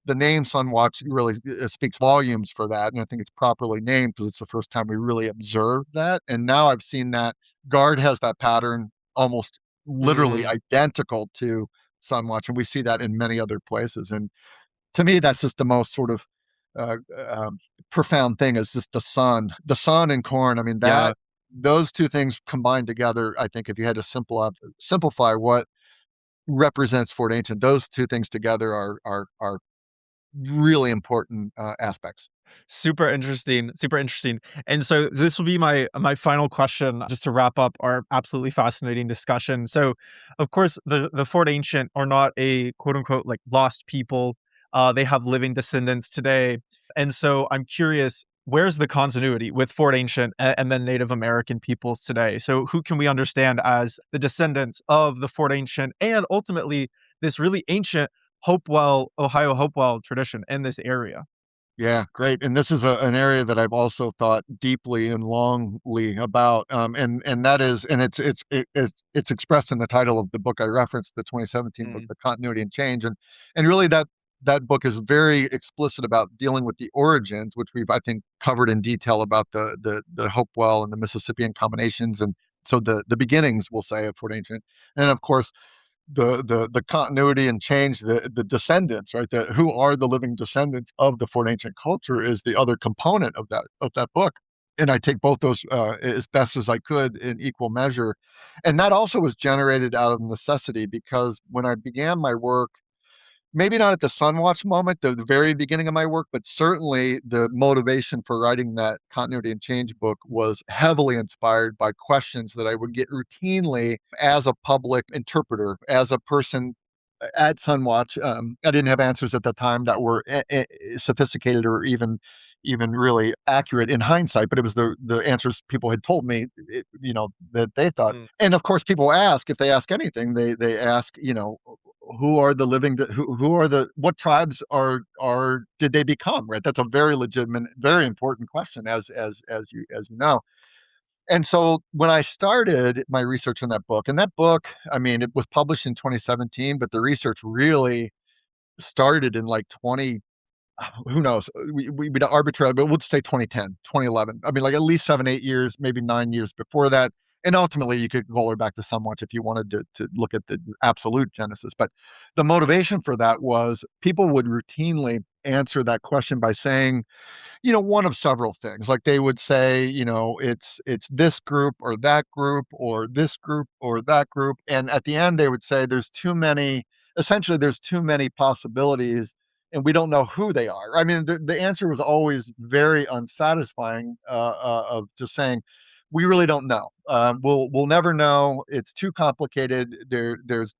the name Sunwatch really speaks volumes for that. And I think it's properly named because it's the first time we really observed that. And now I've seen that Guard has that pattern almost literally Mhm. identical to Sunwatch, and we see that in many other places. And to me, that's just the most sort of uh, um, profound thing, is just the sun and corn. I mean, Yeah. that those two things combined together. I think if you had to simplify what represents Fort Ancient, those two things together are really important aspects. Super interesting, super interesting. And so this will be my final question just to wrap up our absolutely fascinating discussion. So, of course, the Fort Ancient are not a quote unquote like lost people. They have living descendants today. And so I'm curious, where's the continuity with Fort Ancient and then Native American peoples today? So who can we understand as the descendants of the Fort Ancient and ultimately this really ancient Hopewell, Ohio Hopewell tradition in this area? Yeah, great. And this is an area that I've also thought deeply and longly about, and that is, and it's expressed in the title of the book I referenced, the 2017 book, Mm, "The Continuity and Change," and really that book is very explicit about dealing with the origins, which we've I think covered in detail about the Hopewell and the Mississippian combinations, and so the beginnings, we'll say, of Fort Ancient, and of course the continuity and change, the descendants, right? Who are the living descendants of the Fort Ancient culture is the other component of that book. And I take both those as best as I could in equal measure. And that also was generated out of necessity because when I began my work, maybe not at the Sunwatch moment, the very beginning of my work, but certainly the motivation for writing that continuity and change book was heavily inspired by questions that I would get routinely as a public interpreter, as a person at Sunwatch. I didn't have answers at the time that were sophisticated or even really accurate in hindsight, but it was the answers people had told me, that they thought. mm, And of course, people ask, if they ask anything, they ask, who are the living, who are the, what tribes did they become, right? That's a very legitimate, very important question, as you know. And so when I started my research on that book, and that book, I mean, it was published in 2017, but the research really started in like 20, who knows? We don't arbitrarily, but we'll just say 2010, 2011. I mean, like at least 7, 8 years, maybe 9 years before that. And ultimately, you could roll her back to somewhat if you wanted to look at the absolute genesis. But the motivation for that was people would routinely answer that question by saying, one of several things. Like they would say, it's this group or that group or this group or that group. And at the end, they would say essentially, there's too many possibilities and we don't know who they are. I mean, the answer was always very unsatisfying of just saying, we really don't know. We'll never know. It's too complicated. There's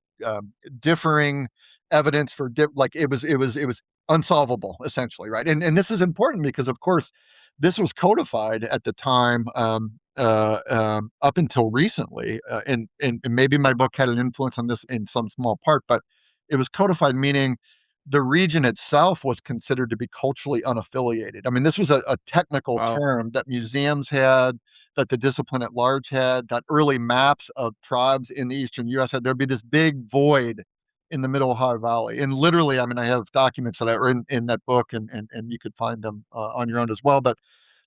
differing evidence for like it was unsolvable, essentially, right? And this is important because, of course, this was codified at the time, up until recently, and maybe my book had an influence on this in some small part, but it was codified, meaning the region itself was considered to be culturally unaffiliated. I mean, this was a technical wow. term that museums had, that the discipline at large had, that early maps of tribes in the eastern U.S. had. There'd be this big void in the Middle Ohio Valley. And literally, I mean, I have documents that are in that book, and you could find them on your own as well, but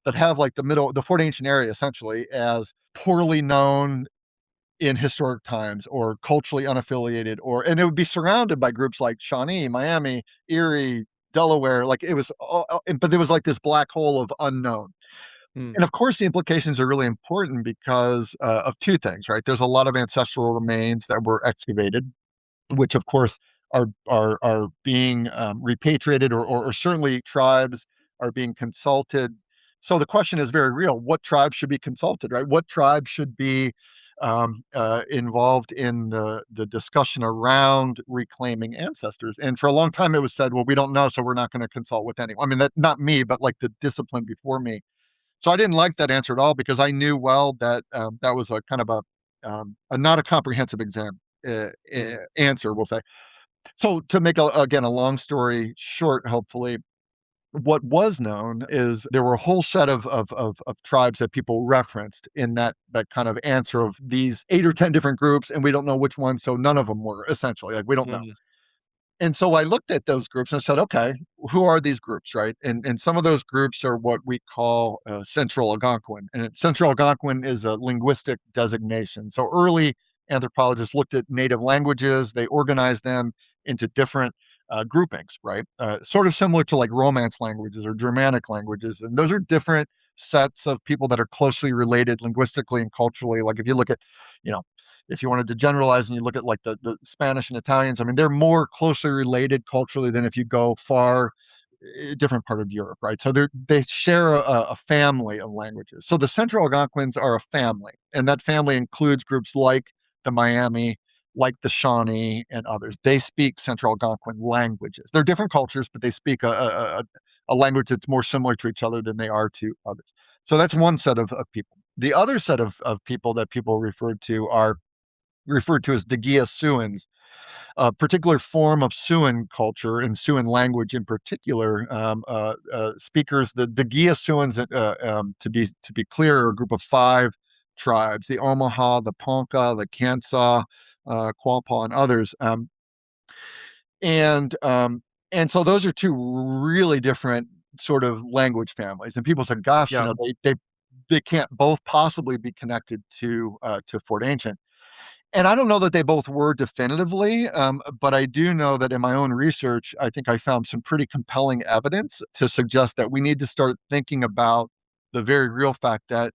that have like the Fort Ancient area essentially as poorly known in historic times or culturally unaffiliated, and it would be surrounded by groups like Shawnee, Miami, Erie, Delaware. Like it was, but there was like this black hole of unknown. Mm, And of course, the implications are really important because of two things, right? There's a lot of ancestral remains that were excavated, which of course are being repatriated, or certainly tribes are being consulted. So the question is very real: what tribes should be consulted, right? What tribes should be involved in the discussion around reclaiming ancestors? And for a long time, it was said, "Well, we don't know, so we're not going to consult with anyone." I mean, that not me, but like the discipline before me. So I didn't like that answer at all because I knew well that that was a kind of a not a comprehensive exam mm, answer, we'll say. So to make again a long story short, hopefully, what was known is there were a whole set of tribes that people referenced in that kind of answer of these 8 or 10 different groups, and we don't know which ones. So none of them were essentially, like, we don't know. mm, And so I looked at those groups and I said, okay, who are these groups, right? And some of those groups are what we call Central Algonquin. And Central Algonquin is a linguistic designation. So early anthropologists looked at native languages, they organized them into different groupings, right? Sort of similar to like Romance languages or Germanic languages. And those are different sets of people that are closely related linguistically and culturally. Like if you look at, you know, if you wanted to generalize and you look at like the Spanish and Italians, I mean, they're more closely related culturally than if you go far a different part of Europe, right? So they share a family of languages. So the Central Algonquins are a family, and that family includes groups like the Miami, like the Shawnee, and others. They speak Central Algonquin languages. They're different cultures, but they speak a language that's more similar to each other than they are to others. So that's one set of people. The other set of people that people refer to are referred to as Daguia-Siouans, a particular form of Siouan culture and Siouan language in particular. Speakers, the Daguia-Siouans, to be clear, are a group of 5 tribes: the Omaha, the Ponca, the Kansa, Quapaw, and others. And and so those are 2 really different sort of language families. And people said, "Gosh, Yeah. they can't both possibly be connected to Fort Ancient." And I don't know that they both were definitively, but I do know that in my own research, I think I found some pretty compelling evidence to suggest that we need to start thinking about the very real fact that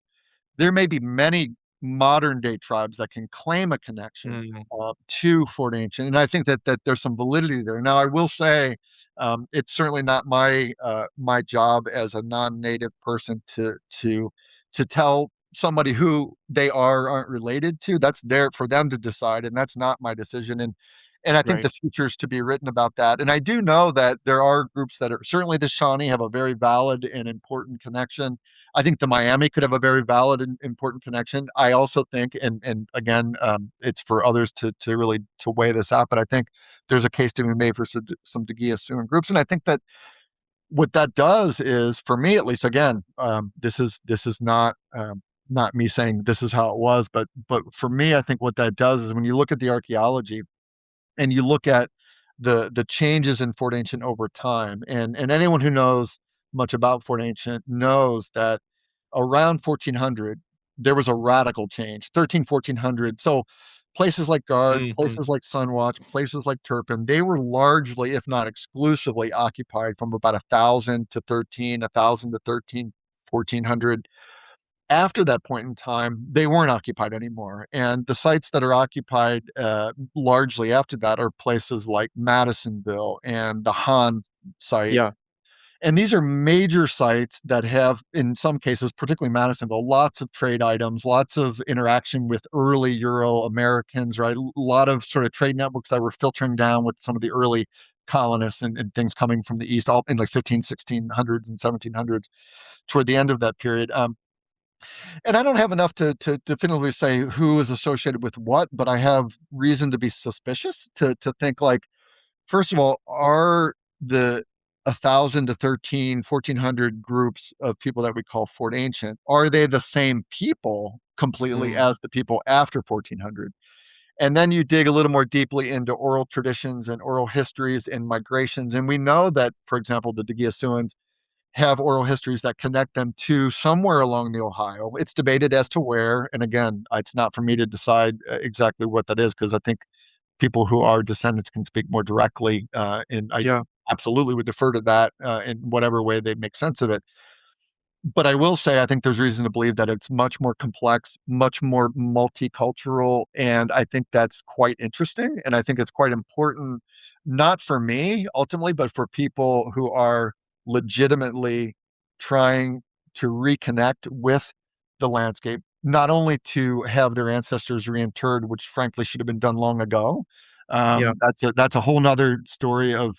there may be many modern day tribes that can claim a connection Mm, to Fort Ancient, and I think that there's some validity there. Now, I will say it's certainly not my job as a non-native person to tell somebody who they are or aren't related to. That's there for them to decide, and that's not my decision. And I think right. the future's to be written about that. And I do know that there are groups that are certainly the Shawnee have a very valid and important connection. I think the Miami could have a very valid and important connection. I also think, and again, it's for others to really to weigh this out, but I think there's a case to be made for some Daguia-Siouan groups. And I think that what that does is, for me at least, again, this is not me saying this is how it was, but for me, I think what that does is when you look at the archaeology and you look at the changes in Fort Ancient over time, and anyone who knows much about Fort Ancient knows that around 1400 there was a radical change. 13, 1400. So places like Guard, Mhm. places like Sunwatch, places like Turpin, they were largely, if not exclusively, occupied from about 1000 to 13, 1000 to 13, 1400. After that point in time, they weren't occupied anymore. And the sites that are occupied largely after that are places like Madisonville and the Han site. Yeah. And these are major sites that have, in some cases, particularly Madisonville, lots of trade items, lots of interaction with early Euro Americans, right? A lot of sort of trade networks that were filtering down with some of the early colonists and things coming from the East, all in like 15, 1600s and 1700s toward the end of that period. And I don't have enough to definitively say who is associated with what, but I have reason to be suspicious to think like, first of all, are the 1000 to 13, 1400 groups of people that we call Fort Ancient, are they the same people completely Mm, as the people after 1400? And then you dig a little more deeply into oral traditions and oral histories and migrations. And we know that, for example, the Daguia-Siouans have oral histories that connect them to somewhere along the Ohio. It's debated as to where. And again, it's not for me to decide exactly what that is, because I think people who are descendants can speak more directly. And I yeah. absolutely would defer to that in whatever way they make sense of it. But I will say, I think there's reason to believe that it's much more complex, much more multicultural, and I think that's quite interesting, and I think it's quite important, not for me ultimately, but for people who are legitimately trying to reconnect with the landscape, not only to have their ancestors reinterred, which frankly should have been done long ago. Yeah. That's a whole nother story of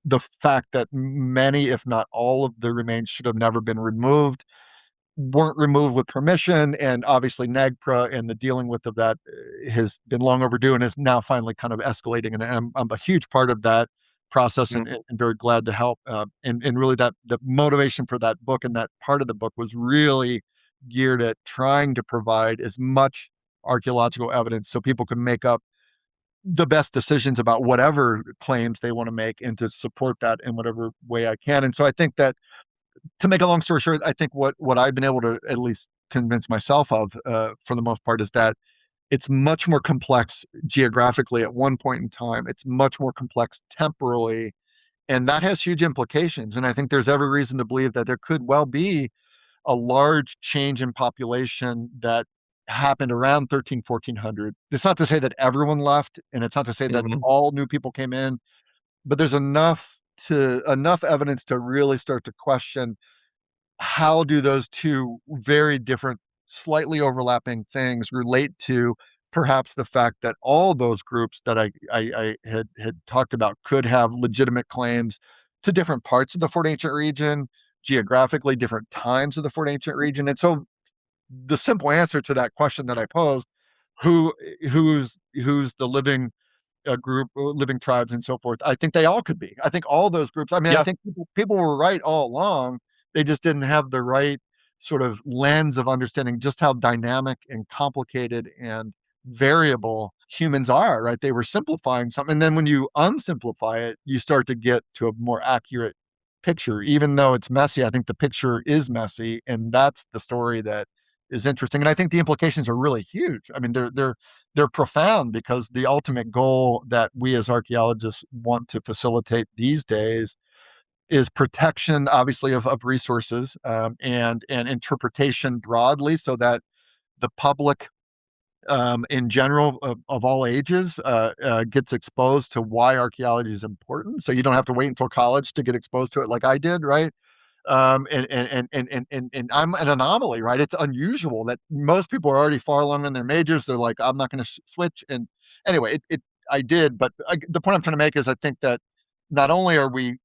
the fact that many, if not all of the remains should have never been removed, weren't removed with permission, and obviously NAGPRA and the dealing with of that has been long overdue and is now finally kind of escalating. And I'm a huge part of that process, Mm, and very glad to help. And really, that the motivation for that book and that part of the book was really geared at trying to provide as much archaeological evidence so people can make up the best decisions about whatever claims they want to make, and to support that in whatever way I can. And so I think that, to make a long story short, I think what I've been able to at least convince myself of, for the most part, is that it's much more complex geographically at one point in time. It's much more complex temporally, and that has huge implications. And I think there's every reason to believe that there could well be a large change in population that happened around 13, 1400. It's not to say that everyone left, and it's not to say that mhm. all new people came in, but there's enough evidence to really start to question, how do those two very different, slightly overlapping things relate to perhaps the fact that all those groups that I had talked about could have legitimate claims to different parts of the Fort Ancient region, geographically different times of the Fort Ancient region. And so the simple answer to that question that I posed, who who's the living group, living tribes, and so forth. I think they all could be. I think all those groups. I mean, I Yeah. think people were right all along. They just didn't have the right sort of lens of understanding just how dynamic and complicated and variable humans are. Right? They were simplifying something, and then when you unsimplify it, you start to get to a more accurate picture. Even though it's messy, I think the picture is messy, and that's the story that is interesting. And I think the implications are really huge. I mean, they're profound because the ultimate goal that we as archaeologists want to facilitate these days is protection, obviously, of resources, and interpretation broadly, so that the public, in general, of all ages, gets exposed to why archaeology is important. So you don't have to wait until college to get exposed to it, like I did, right? And I'm an anomaly, right? It's unusual that most people are already far along in their majors. They're like, I'm not going to switch. And anyway, I did, but the point I'm trying to make is I think that not only are we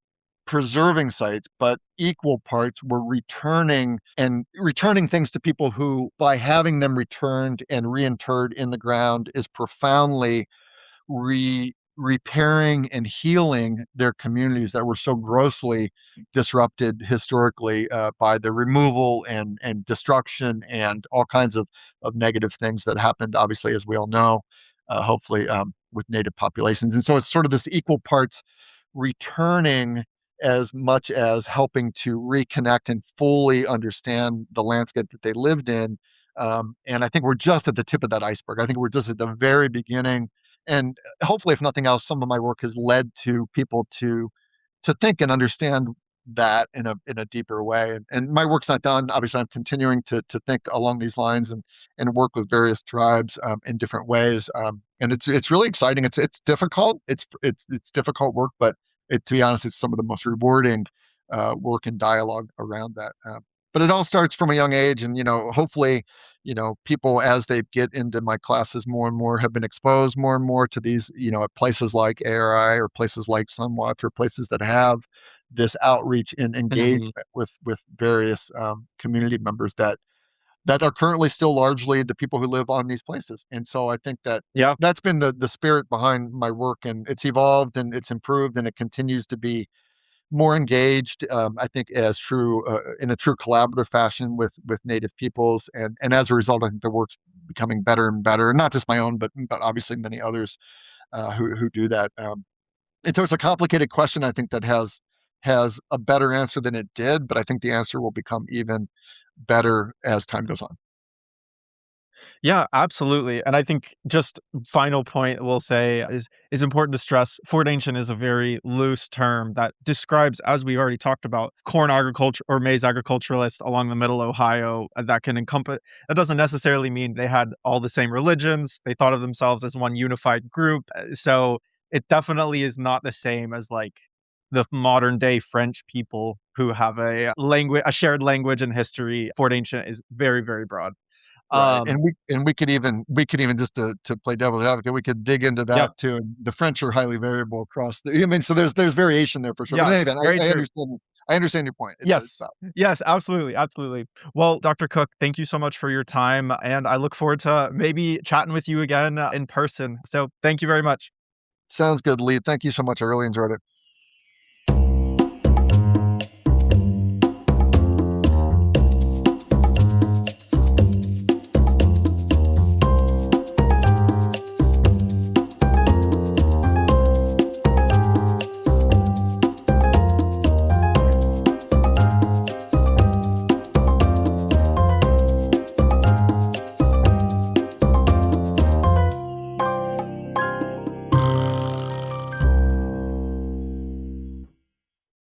preserving sites, but equal parts we're returning things to people who, by having them returned and reinterred in the ground, is profoundly repairing and healing their communities that were so grossly disrupted historically, by the removal and destruction and all kinds of negative things that happened, obviously, as we all know, hopefully, with native populations. And so it's sort of this equal parts returning as much as helping to reconnect and fully understand the landscape that they lived in. And I think we're just at the tip of that iceberg. I think we're just at the very beginning. And hopefully, if nothing else, some of my work has led to people to think and understand that in a deeper way. And my work's not done. Obviously, I'm continuing to think along these lines and work with various tribes, in different ways. And it's really exciting. It's difficult. It's difficult work, but to be honest, it's some of the most rewarding work and dialogue around that. But it all starts from a young age, and hopefully, people, as they get into my classes more and more, have been exposed more and more to these, at places like ARI or places like Sunwatch or places that have this outreach and Mhm. engagement with various, community members that are currently still largely the people who live on these places. And so I think that Yeah. that's been the spirit behind my work, and it's evolved and it's improved and it continues to be more engaged, I think, as true, in a true collaborative fashion with Native peoples, and as a result, I think the work's becoming better and better. Not just my own, but obviously many others, who do that. And so it's a complicated question. I think that has a better answer than it did, but I think the answer will become even better as time goes on. Yeah, absolutely. And I think just final point we'll say is important to stress. Fort ancient is a very loose term that describes, as we already talked about, corn agriculture or maize agriculturalists along the middle Ohio, that can encompass. That doesn't necessarily mean they had all the same religions. They thought of themselves as one unified group. So it definitely is not the same as like the modern day French people who have a shared language and history. Fort ancient is very, very broad. Right, Um, and we could even just to play devil's advocate, we could dig into yeah, that too. And the French are highly variable across the. I mean, so there's variation there for sure. But yeah, in any event, very I true. understand. I understand your point. It's Yes. valid. Yes, absolutely, absolutely. Well, Dr. Cook, thank you so much for your time, and I look forward to maybe chatting with you again in person. So, thank you very much. Sounds good, Lee. Thank you so much. I really enjoyed it.